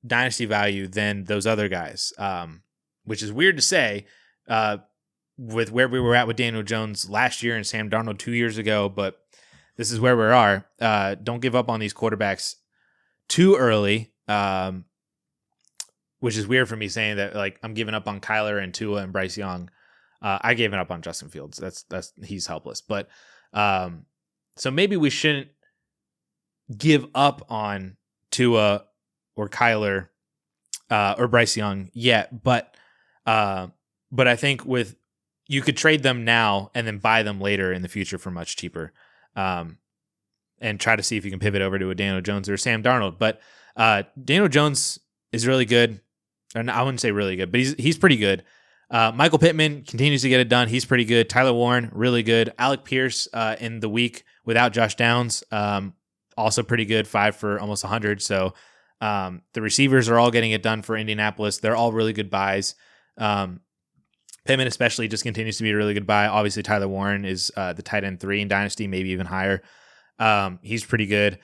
dynasty value than those other guys, which is weird to say with where we were at with Daniel Jones last year and Sam Darnold 2 years ago, but this is where we are. Don't give up on these quarterbacks too early, which is weird for me saying that. Like, I'm giving up on Kyler and Tua and Bryce Young. I gave it up on Justin Fields. That's he's helpless. But so maybe we shouldn't give up on Tua or Kyler or Bryce Young yet. But I think you could trade them now and then buy them later in the future for much cheaper. And try to see if you can pivot over to a Daniel Jones or a Sam Darnold. But Daniel Jones is really good. Or I wouldn't say really good, but he's pretty good. Michael Pittman continues to get it done. He's pretty good. Tyler Warren, really good. Alec Pierce in the week without Josh Downs, also pretty good, 5 for almost 100. So the receivers are all getting it done for Indianapolis. They're all really good buys. Pittman especially just continues to be a really good buy. Obviously, Tyler Warren is the tight end 3 in Dynasty, maybe even higher. He's pretty good.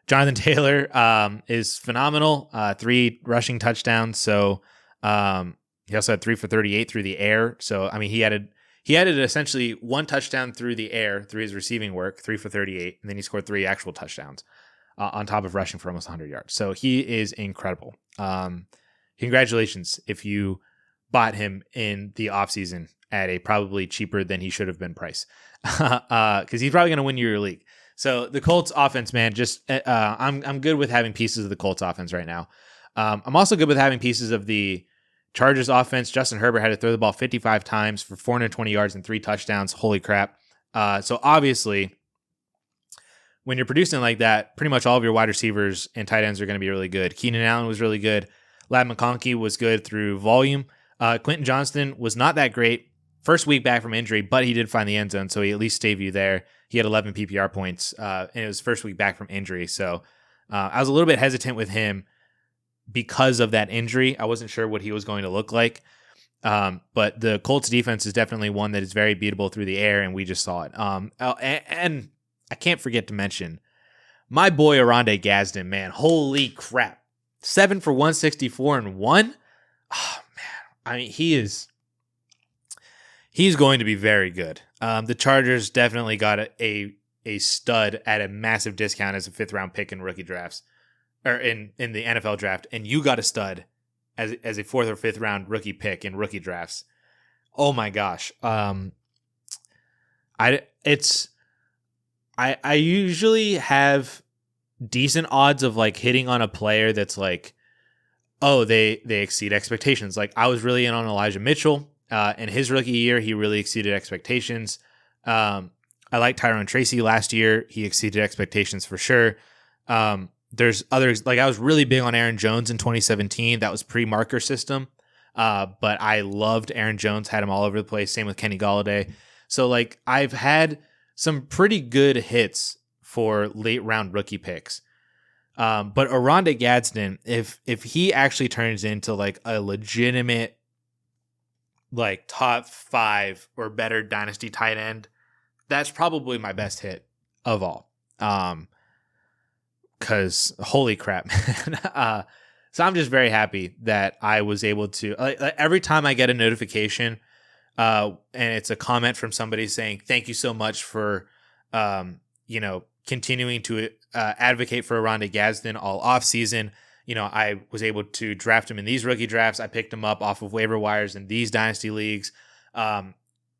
Jonathan Taylor is phenomenal. 3 rushing touchdowns. So he also had 3 for 38 through the air. So I mean, he added essentially 1 touchdown through the air through his receiving work, 3 for 38, and then he scored 3 actual touchdowns on top of rushing for almost 100 yards. So he is incredible. Congratulations if you bought him in the offseason at a probably cheaper than he should have been price, because he's probably going to win your league. So the Colts offense, man, just I'm good with having pieces of the Colts offense right now. I'm also good with having pieces of the Chargers offense. Justin Herbert had to throw the ball 55 times for 420 yards and 3 touchdowns. Holy crap. So obviously, when you're producing like that, pretty much all of your wide receivers and tight ends are going to be really good. Keenan Allen was really good. Ladd McConkey was good through volume. Quentin Johnston was not that great first week back from injury, but he did find the end zone, so he at least saved you there. He had 11 PPR points, and it was first week back from injury. So I was a little bit hesitant with him because of that injury. I wasn't sure what he was going to look like. But the Colts defense is definitely one that is very beatable through the air, and we just saw it. And I can't forget to mention my boy Oronde Gadsden, man. Holy crap. 7 for 164 and 1. oh man, I mean, he's going to be very good. The Chargers definitely got a stud at a massive discount as a 5th round pick in rookie drafts, or in the NFL draft, and you got a stud as a 4th or 5th round rookie pick in rookie drafts. Oh my gosh. I usually have decent odds of like hitting on a player that's like, oh, they exceed expectations. Like I was really in on Elijah Mitchell. In his rookie year, he really exceeded expectations. I liked Tyrone Tracy last year. He exceeded expectations for sure. There's others, like I was really big on Aaron Jones in 2017. That was pre-marker system. But I loved Aaron Jones, had him all over the place. Same with Kenny Golladay. So like I've had some pretty good hits for late round rookie picks. But Oronde Gadsden, if he actually turns into like a legitimate like top 5 or better dynasty tight end, that's probably my best hit of all. Cause holy crap, man. So I'm just very happy that I was able to, every time I get a notification, and it's a comment from somebody saying, thank you so much for, continuing to advocate for Oronde Gadsden all off season. I was able to draft him in these rookie drafts. I picked him up off of waiver wires in these dynasty leagues.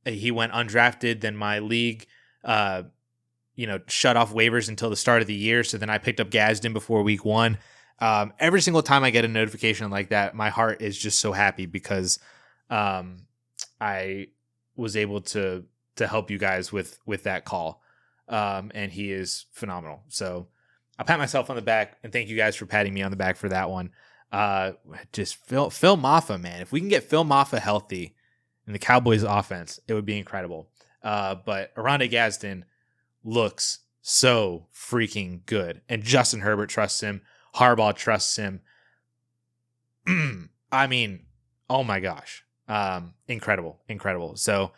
He went undrafted. Then my league, shut off waivers until the start of the year. So then I picked up Gadsden before week 1. Every single time I get a notification like that, my heart is just so happy because I was able to help you guys with that call. And he is phenomenal. So I'll pat myself on the back and thank you guys for patting me on the back for that one. Just Phil Maffa, man. If we can get Phil Maffa healthy in the Cowboys offense, it would be incredible. But Oronde Gadsden looks so freaking good. And Justin Herbert trusts him. Harbaugh trusts him. I mean, oh my gosh. Incredible. So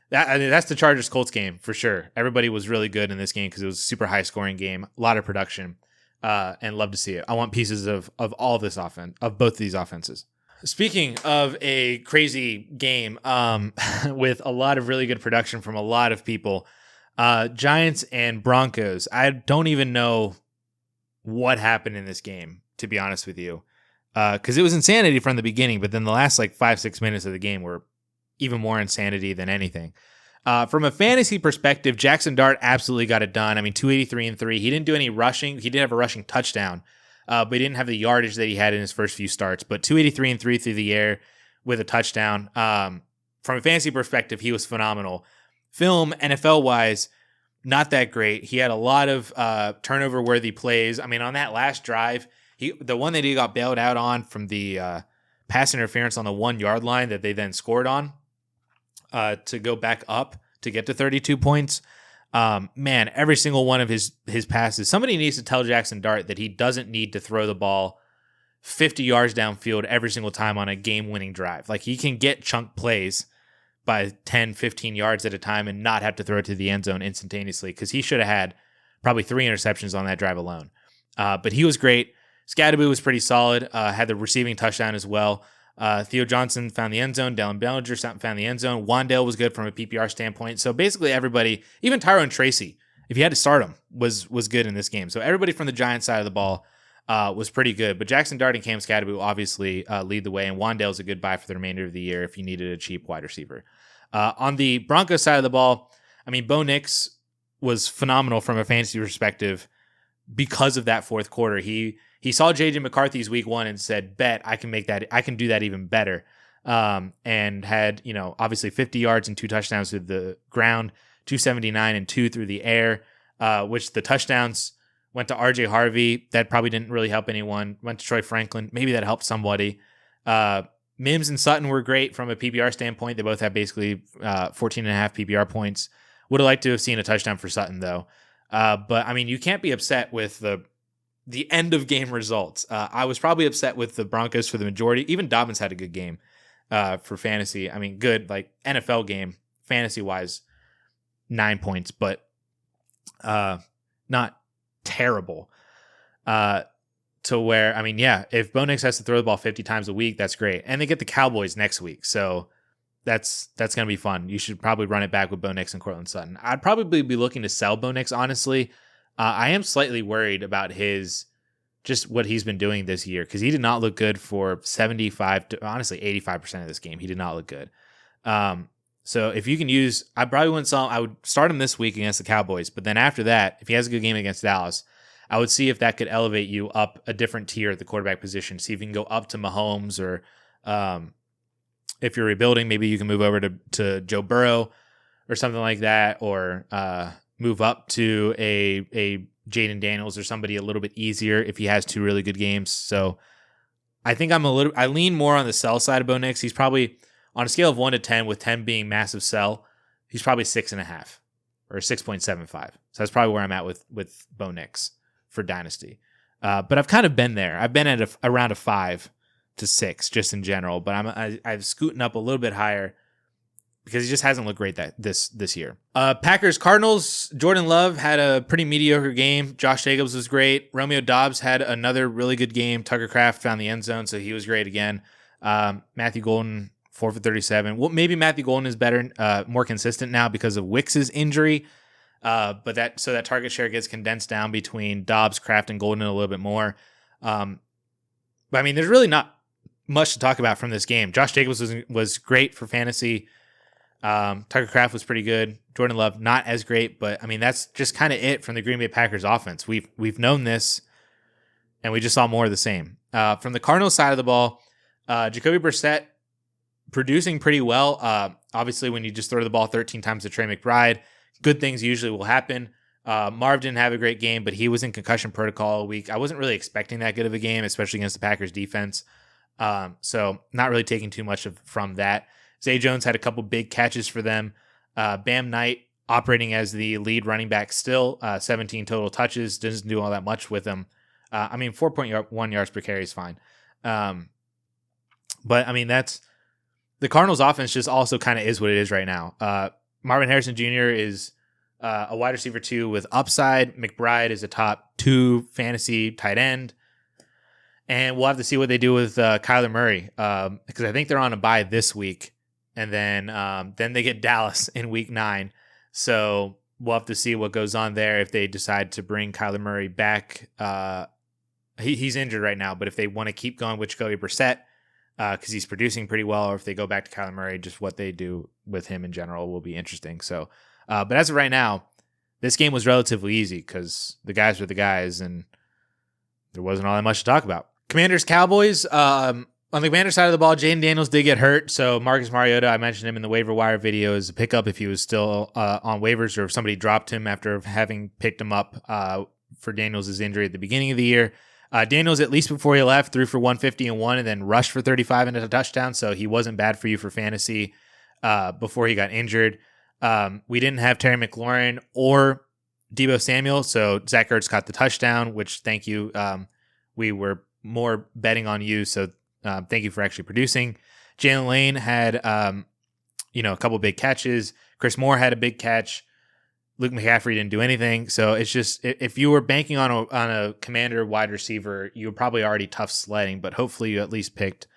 that's the Chargers-Colts game for sure. Everybody was really good in this game because it was a super high-scoring game, a lot of production, and love to see it. I want pieces of all of this offense, of both of these offenses. Speaking of a crazy game with a lot of really good production from a lot of people, Giants and Broncos. I don't even know what happened in this game, to be honest with you, because it was insanity from the beginning, but then the last 5-6 minutes of the game were even more insanity than anything. From a fantasy perspective, Jackson Dart absolutely got it done. I mean, 283-3. He didn't do any rushing. He did have a rushing touchdown, but he didn't have the yardage that he had in his first few starts. But 283-3 through the air with a touchdown. From a fantasy perspective, he was phenomenal. Film, NFL-wise, not that great. He had a lot of turnover-worthy plays. I mean, on that last drive, the one that he got bailed out on from the pass interference on the 1-yard line that they then scored on, to go back up to get to 32 points. Man, every single one of his passes. Somebody needs to tell Jackson Dart that he doesn't need to throw the ball 50 yards downfield every single time on a game-winning drive. Like, he can get chunk plays by 10, 15 yards at a time and not have to throw it to the end zone instantaneously, because he should have had probably 3 interceptions on that drive alone. But he was great. Scadaboo was pretty solid, had the receiving touchdown as well. Theo Johnson found the end zone. Dallin Bellinger found the end zone. Wandale was good from a PPR standpoint. So basically everybody, even Tyrone Tracy, if you had to start him, was good in this game. So everybody from the Giants side of the ball was pretty good. But Jackson Dart and Cam Scadaboo obviously lead the way, and Wandale's a good buy for the remainder of the year if you needed a cheap wide receiver. On the Broncos side of the ball, I mean, Bo Nix was phenomenal from a fantasy perspective because of that fourth quarter. He saw J.J. McCarthy's week 1 and said, bet I can do that even better. And had, obviously 50 yards and 2 touchdowns to the ground, 279 and 2 through the air, which the touchdowns went to RJ Harvey. That probably didn't really help anyone. Went to Troy Franklin. Maybe that helped somebody. Mims and Sutton were great from a PPR standpoint. They both had basically 14 and a half PPR points. Would have liked to have seen a touchdown for Sutton, though. But, I mean, you can't be upset with the end of game results. I was probably upset with the Broncos for the majority. Even Dobbins had a good game for fantasy. I mean, good, NFL game, fantasy-wise, 9 points, but not terrible. To to where, I mean, yeah, if Bo Nix has to throw the ball 50 times a week, that's great. And they get the Cowboys next week. So that's going to be fun. You should probably run it back with Bo Nix and Cortland Sutton. I'd probably be looking to sell Bo Nix, honestly. I am slightly worried about just what he's been doing this year, because he did not look good for 75 to honestly 85% of this game. He did not look good. So if you can I probably wouldn't sell him. I would start him this week against the Cowboys, but then after that, if he has a good game against Dallas, I would see if that could elevate you up a different tier at the quarterback position. See if you can go up to Mahomes, or if you're rebuilding, maybe you can move over to Joe Burrow or something like that, or move up to a Jaden Daniels or somebody a little bit easier if he has two really good games. So I think I lean more on the sell side of Bo Nix. He's probably on a scale of 1 to 10, with 10 being massive sell, he's probably 6.5 or 6.75. So that's probably where I'm at with Bo Nix for Dynasty. But I've kind of been there. I've been at around a 5 to 6 just in general, but I'm scooting up a little bit higher because he just hasn't looked great this year. Packers-Cardinals, Jordan Love had a pretty mediocre game. Josh Jacobs was great. Romeo Doubs had another really good game. Tucker Kraft found the end zone, so he was great again. Matthew Golden, 4 for 37. Well, maybe Matthew Golden is better, more consistent now because of Wicks's injury. But that target share gets condensed down between Doubs, Kraft, and Golden a little bit more. But I mean, there's really not much to talk about from this game. Josh Jacobs was great for fantasy. Tucker Kraft was pretty good. Jordan Love not as great, but I mean that's just kind of it from the Green Bay Packers offense. We've known this, and we just saw more of the same. From the Cardinals side of the ball, Jacoby Brissett producing pretty well. Obviously, when you just throw the ball 13 times to Trey McBride, good things usually will happen. Marv didn't have a great game, but he was in concussion protocol all week. I wasn't really expecting that good of a game, especially against the Packers defense. So not really taking too much from that. Zay Jones had a couple big catches for them. Bam Knight operating as the lead running back still, 17 total touches, doesn't do all that much with them. 4.1 yards per carry is fine. But I mean, the Cardinals offense just also kind of is what it is right now. Marvin Harrison Jr. is a wide receiver 2 with upside. McBride is a top 2 fantasy tight end. And we'll have to see what they do with Kyler Murray, because I think they're on a bye this week. And then they get Dallas in week 9. So we'll have to see what goes on there if they decide to bring Kyler Murray back. He's injured right now, but if they want to keep going with Jacoby Brissett, because he's producing pretty well, or if they go back to Kyler Murray, just what they do with him in general will be interesting. So, but as of right now, this game was relatively easy because the guys were the guys, and there wasn't all that much to talk about. Commanders-Cowboys, on the Commanders side of the ball, Jaden Daniels did get hurt, so Marcus Mariota, I mentioned him in the waiver wire video, as a pickup if he was still on waivers, or if somebody dropped him after having picked him up for Daniels' injury at the beginning of the year. Daniels, at least before he left, threw for 150 and 1, and then rushed for 35 and a touchdown, so he wasn't bad for you for fantasy before he got injured. We didn't have Terry McLaurin or Deebo Samuel, so Zach Ertz caught the touchdown, which thank you. We were more betting on you, so thank you for actually producing. Jalen Lane had a couple big catches. Chris Moore had a big catch. Luke McCaffrey didn't do anything. So it's just, if you were banking on a Commander wide receiver, you were probably already tough sledding, but hopefully you at least picked.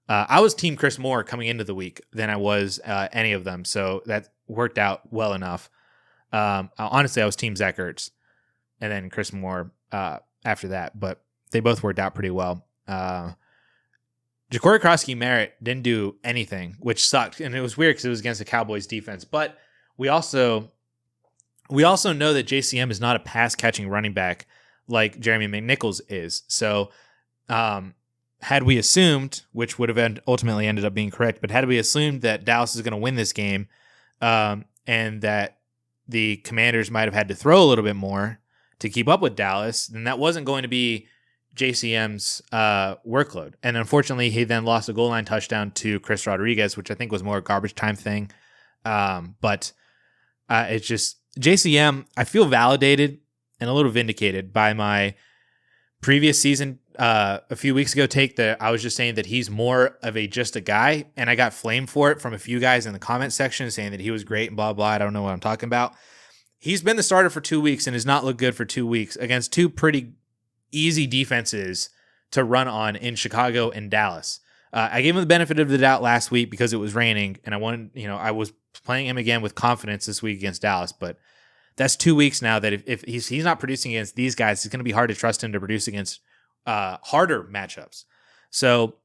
I was team Chris Moore coming into the week than I was any of them. So that worked out well enough. Honestly, I was team Zach Ertz and then Chris Moore after that, but they both worked out pretty well. Ja'Cory Krosky-Merritt didn't do anything, which sucked. And it was weird because it was against the Cowboys defense, but we also know that JCM is not a pass-catching running back like Jeremy McNichols is. So had we assumed, which would have ultimately ended up being correct, but had we assumed that Dallas is going to win this game and that the Commanders might have had to throw a little bit more to keep up with Dallas, then that wasn't going to be JCM's workload. And unfortunately, he then lost a goal line touchdown to Chris Rodriguez, which I think was more a garbage time thing. But it's just JCM, I feel validated and a little vindicated by my previous season a few weeks ago take that I was just saying that he's more of just a guy, and I got flamed for it from a few guys in the comment section saying that he was great and blah, blah. I don't know what I'm talking about. He's been the starter for 2 weeks and has not looked good for 2 weeks against two pretty easy defenses to run on in Chicago and Dallas. I gave him the benefit of the doubt last week because it was raining, and I was playing him again with confidence this week against Dallas, but that's 2 weeks now that if he's not producing against these guys, it's going to be hard to trust him to produce against harder matchups. So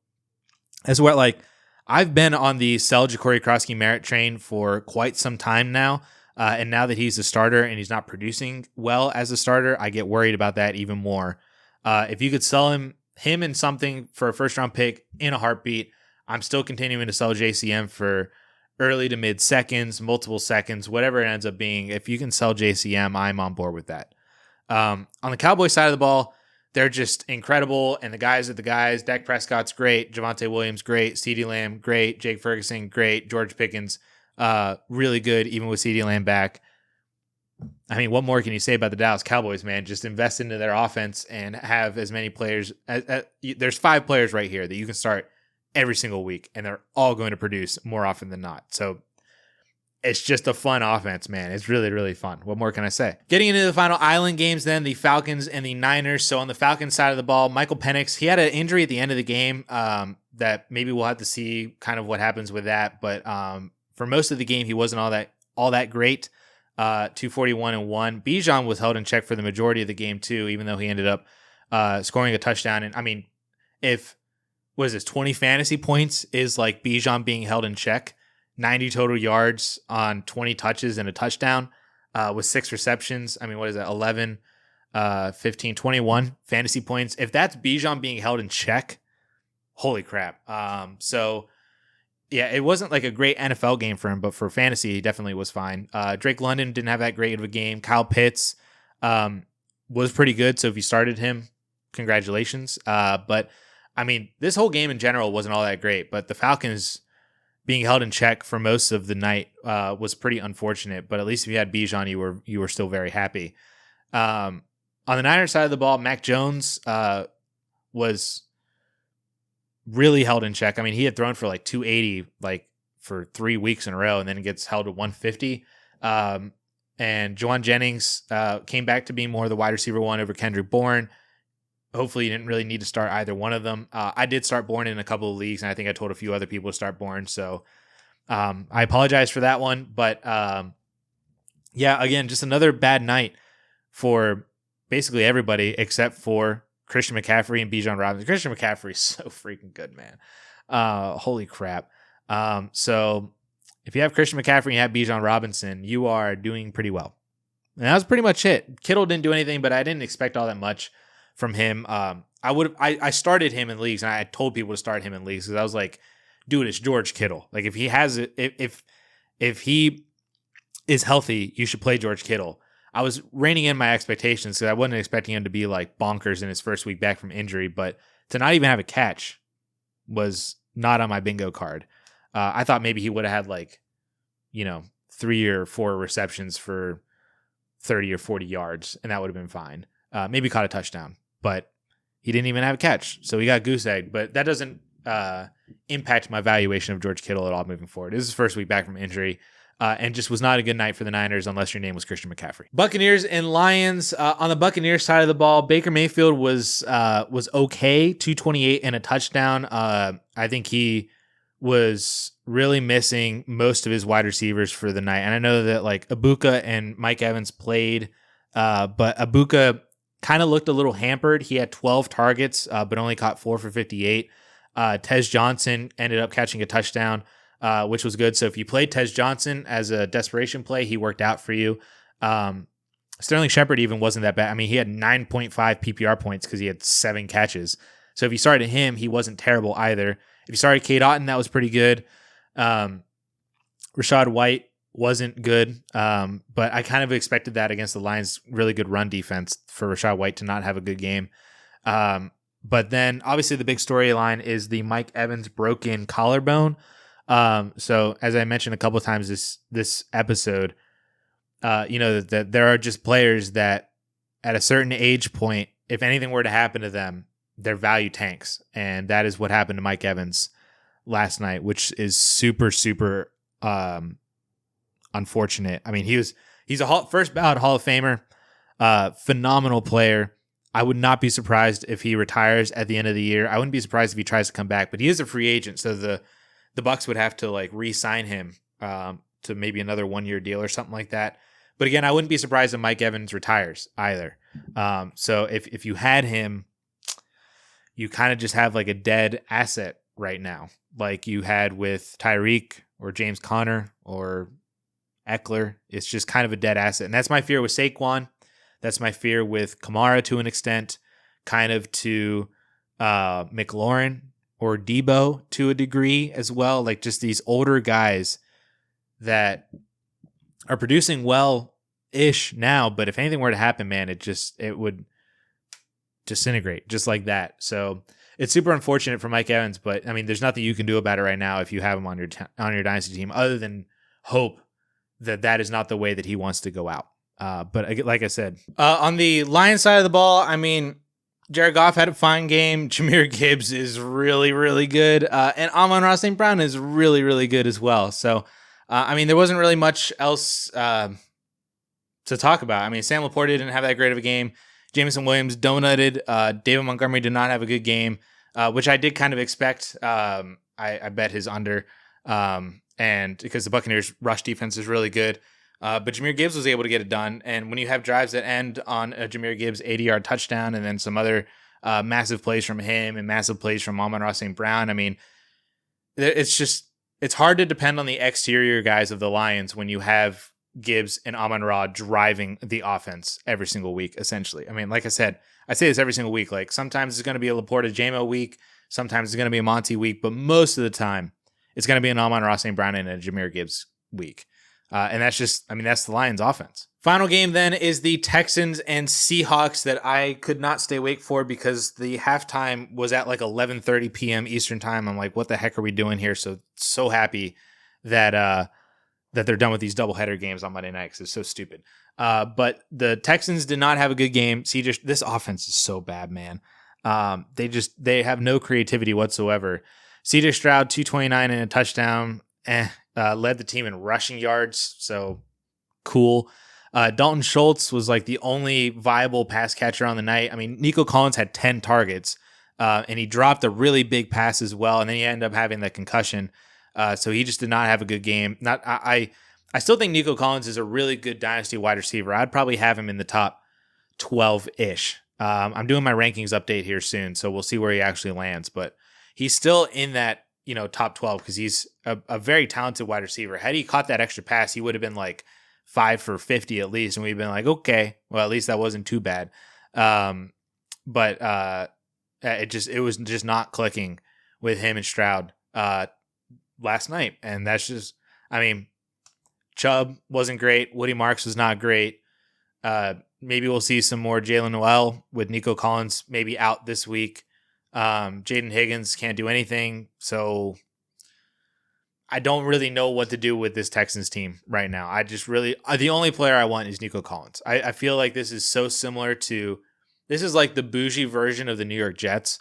that's what, like, I've been on the sell Jacory Krosky merit train for quite some time now, and now that he's a starter and he's not producing well as a starter, I get worried about that even more. If you could sell him and something for a first-round pick in a heartbeat, I'm still continuing to sell JCM for early to mid seconds, multiple seconds, whatever it ends up being. If you can sell JCM, I'm on board with that. On the Cowboys side of the ball, they're just incredible, and the guys are the guys. Dak Prescott's great, Javonte Williams great, CeeDee Lamb great, Jake Ferguson great, George Pickens really good, even with CeeDee Lamb back. I mean, what more can you say about the Dallas Cowboys, man? Just invest into their offense and have as many players. There's 5 players right here that you can start every single week, and they're all going to produce more often than not. So it's just a fun offense, man. It's really, really fun. What more can I say? Getting into the final island games then, the Falcons and the Niners. So on the Falcons side of the ball, Michael Penix, he had an injury at the end of the game that maybe we'll have to see kind of what happens with that. But for most of the game, he wasn't all that great. 241-1. Bijan was held in check for the majority of the game too, even though he ended up scoring a touchdown. And I mean, if 20 fantasy points is like Bijan being held in check, 90 total yards on 20 touches and a touchdown with 6 receptions. I mean, what is that? 11, 15, 21 fantasy points. If that's Bijan being held in check, holy crap. So yeah, it wasn't like a great NFL game for him, but for fantasy, he definitely was fine. Drake London didn't have that great of a game. Kyle Pitts was pretty good. So if you started him, congratulations. But I mean, this whole game in general wasn't all that great, but the Falcons being held in check for most of the night was pretty unfortunate. But at least if you had Bijan, you were still very happy. On the Niners side of the ball, Mac Jones was really held in check. I mean, he had thrown for like 280 like for 3 weeks in a row, and then it gets held to 150. And Juwan Jennings came back to being more the wide receiver one over Kendrick Bourne. Hopefully you didn't really need to start either one of them. I did start Bourne in a couple of leagues, and I think I told a few other people to start Bourne. So I apologize for that one. But yeah, again, just another bad night for basically everybody except for Christian McCaffrey and Bijan Robinson. Christian McCaffrey is so freaking good, man. Holy crap. So if you have Christian McCaffrey and you have Bijan Robinson, you are doing pretty well. And that was pretty much it. Kittle didn't do anything, but I didn't expect all that much from him. I started him in leagues, and I told people to start him in leagues because I was like, dude, it's George Kittle. Like if he has it, if he is healthy, you should play George Kittle. I was reining in my expectations because I wasn't expecting him to be like bonkers in his first week back from injury, but to not even have a catch was not on my bingo card. I thought maybe he would have had like, 3 or 4 receptions for 30 or 40 yards, and that would have been fine. Maybe caught a touchdown, but he didn't even have a catch. So he got goose egg, but that doesn't impact my valuation of George Kittle at all moving forward. This is his first week back from injury. And just was not a good night for the Niners unless your name was Christian McCaffrey. Buccaneers and Lions. On the Buccaneers side of the ball, Baker Mayfield was okay, 228 and a touchdown. I think he was really missing most of his wide receivers for the night. And I know that like Ibuka and Mike Evans played, but Ibuka kind of looked a little hampered. He had 12 targets, but only caught 4 for 58. Tez Johnson ended up catching a touchdown, which was good. So if you played Tez Johnson as a desperation play, he worked out for you. Sterling Shepard even wasn't that bad. I mean, he had 9.5 PPR points because he had 7 catches. So if you started him, he wasn't terrible either. If you started Cade Otton, that was pretty good. Rashad White wasn't good, but I kind of expected that against the Lions' really good run defense for Rashad White to not have a good game. But then obviously the big storyline is the Mike Evans broken collarbone. So as I mentioned a couple of times this episode, that there are just players that at a certain age point, if anything were to happen to them, their value tanks. And that is what happened to Mike Evans last night, which is super, super unfortunate. I mean, he's a first ballot Hall of Famer, phenomenal player. I would not be surprised if he retires at the end of the year. I wouldn't be surprised if he tries to come back, but he is a free agent, so the Bucs would have to like re-sign him to maybe another 1-year deal or something like that. But again, I wouldn't be surprised if Mike Evans retires either. So if you had him, you kind of just have like a dead asset right now, like you had with Tyreek or James Conner or Eckler. It's just kind of a dead asset. And that's my fear with Saquon. That's my fear with Kamara to an extent, kind of to McLaurin or Debo to a degree as well. Like just these older guys that are producing well-ish now, but if anything were to happen, man, it would disintegrate just like that. So it's super unfortunate for Mike Evans, but I mean, there's nothing you can do about it right now if you have him on your dynasty team, other than hope that is not the way that he wants to go out. But like I said, on the Lions side of the ball, I mean, Jared Goff had a fine game. Jahmyr Gibbs is really, really good. And Amon-Ra St. Brown is really, really good as well. So, I mean, there wasn't really much else to talk about. I mean, Sam Laporta didn't have that great of a game. Jameson Williams donutted. David Montgomery did not have a good game, which I did kind of expect. I bet his under. And because the Buccaneers' rush defense is really good. But Jahmyr Gibbs was able to get it done. And when you have drives that end on a Jahmyr Gibbs 80-yard touchdown and then some other massive plays from him and massive plays from Amon-Ra St. Brown, I mean, it's hard to depend on the exterior guys of the Lions when you have Gibbs and Amon-Ra driving the offense every single week, essentially. I mean, like I said, I say this every single week. Like sometimes it's going to be a Laporta JMO week. Sometimes it's going to be a Monty week. But most of the time, it's going to be an Amon-Ra St. Brown and a Jahmyr Gibbs week. And that's the Lions offense. Final game then is the Texans and Seahawks that I could not stay awake for because the halftime was at like 11:30 p.m. Eastern time. I'm like, what the heck are we doing here? So happy that they're done with these doubleheader games on Monday night because it's so stupid. But the Texans did not have a good game. This offense is so bad, man. They have no creativity whatsoever. CJ Stroud, 229 and a touchdown. Led the team in rushing yards, so cool. Dalton Schultz was like the only viable pass catcher on the night. I mean, Nico Collins had 10 targets, and he dropped a really big pass as well, and then he ended up having that concussion. So he just did not have a good game. I still think Nico Collins is a really good dynasty wide receiver. I'd probably have him in the top 12-ish. I'm doing my rankings update here soon, so we'll see where he actually lands. But he's still in that top 12 because he's a very talented wide receiver. Had he caught that extra pass, he would have been like 5 for 50 at least, and we've been like, okay, well at least that wasn't too bad. But it was just not clicking with him and Stroud last night, and that's just, I mean, Chubb wasn't great. Woody Marks was not great. Maybe we'll see some more Jalen Noel with Nico Collins maybe out this week. Jaden Higgins can't do anything, so I don't really know what to do with this Texans team right now. The only player I want is Nico Collins. I feel like this is so similar to, this is like the bougie version of the New York Jets,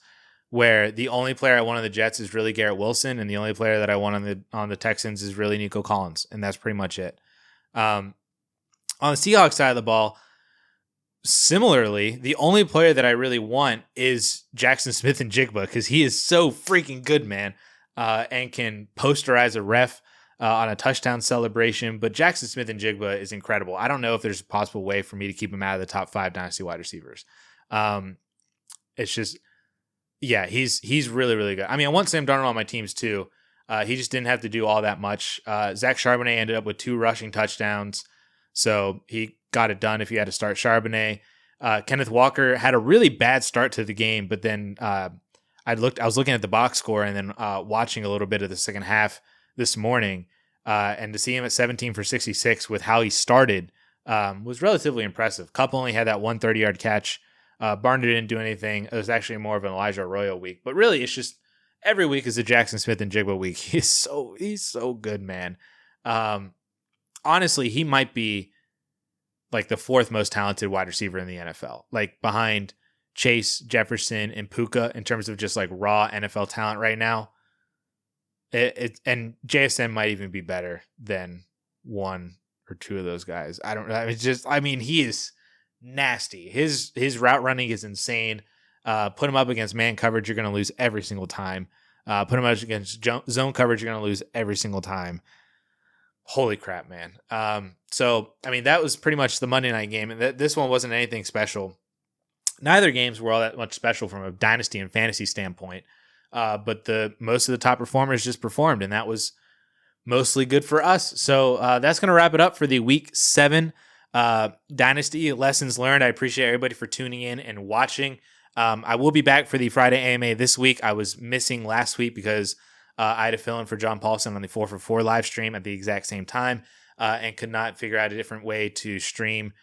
where the only player I want on the Jets is really Garrett Wilson, and the only player that I want on the Texans is really Nico Collins, and that's pretty much it. On the Seahawks side of the ball, similarly, the only player that I really want is Jackson Smith and Jigba because he is so freaking good, man, and can posterize a ref on a touchdown celebration. But Jackson Smith and Jigba is incredible. I don't know if there's a possible way for me to keep him out of the top 5 dynasty wide receivers. It's just, yeah, he's really, really good. I mean, I want Sam Darnold on my teams too. He just didn't have to do all that much. Zach Charbonnet ended up with 2 rushing touchdowns, so he got it done if you had to start Charbonnet. Kenneth Walker had a really bad start to the game, but then I was looking at the box score and then watching a little bit of the second half this morning, and to see him at 17 for 66 with how he started was relatively impressive. Kupp only had that 130-yard catch. Barner didn't do anything. It was actually more of an Elijah Arroyo week, but really it's just every week is a Jackson Smith and Jigba week. He's so good, man. Honestly, he might be like the 4th most talented wide receiver in the NFL, like behind Chase, Jefferson, and Puka in terms of just like raw NFL talent right now. And JSN might even be better than 1 or 2 of those guys. I don't know. It's just, I mean, he is nasty. His route running is insane. Put him up against man coverage, you're going to lose every single time. Put him up against zone coverage, you're going to lose every single time. Holy crap, man. So, I mean, that was pretty much the Monday night game. And this one wasn't anything special. Neither games were all that much special from a dynasty and fantasy standpoint. But most of the top performers just performed, and that was mostly good for us. So that's going to wrap it up for the Week 7 Dynasty Lessons Learned. I appreciate everybody for tuning in and watching. I will be back for the Friday AMA this week. I was missing last week because I had to fill in for John Paulson on the 4 for 4 live stream at the exact same time and could not figure out a different way to stream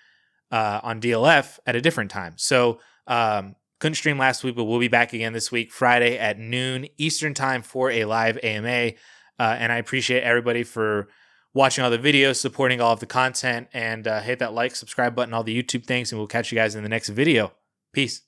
on DLF at a different time. So couldn't stream last week, but we'll be back again this week, Friday at noon Eastern time for a live AMA. And I appreciate everybody for watching all the videos, supporting all of the content, and hit that like, subscribe button, all the YouTube things, and we'll catch you guys in the next video. Peace.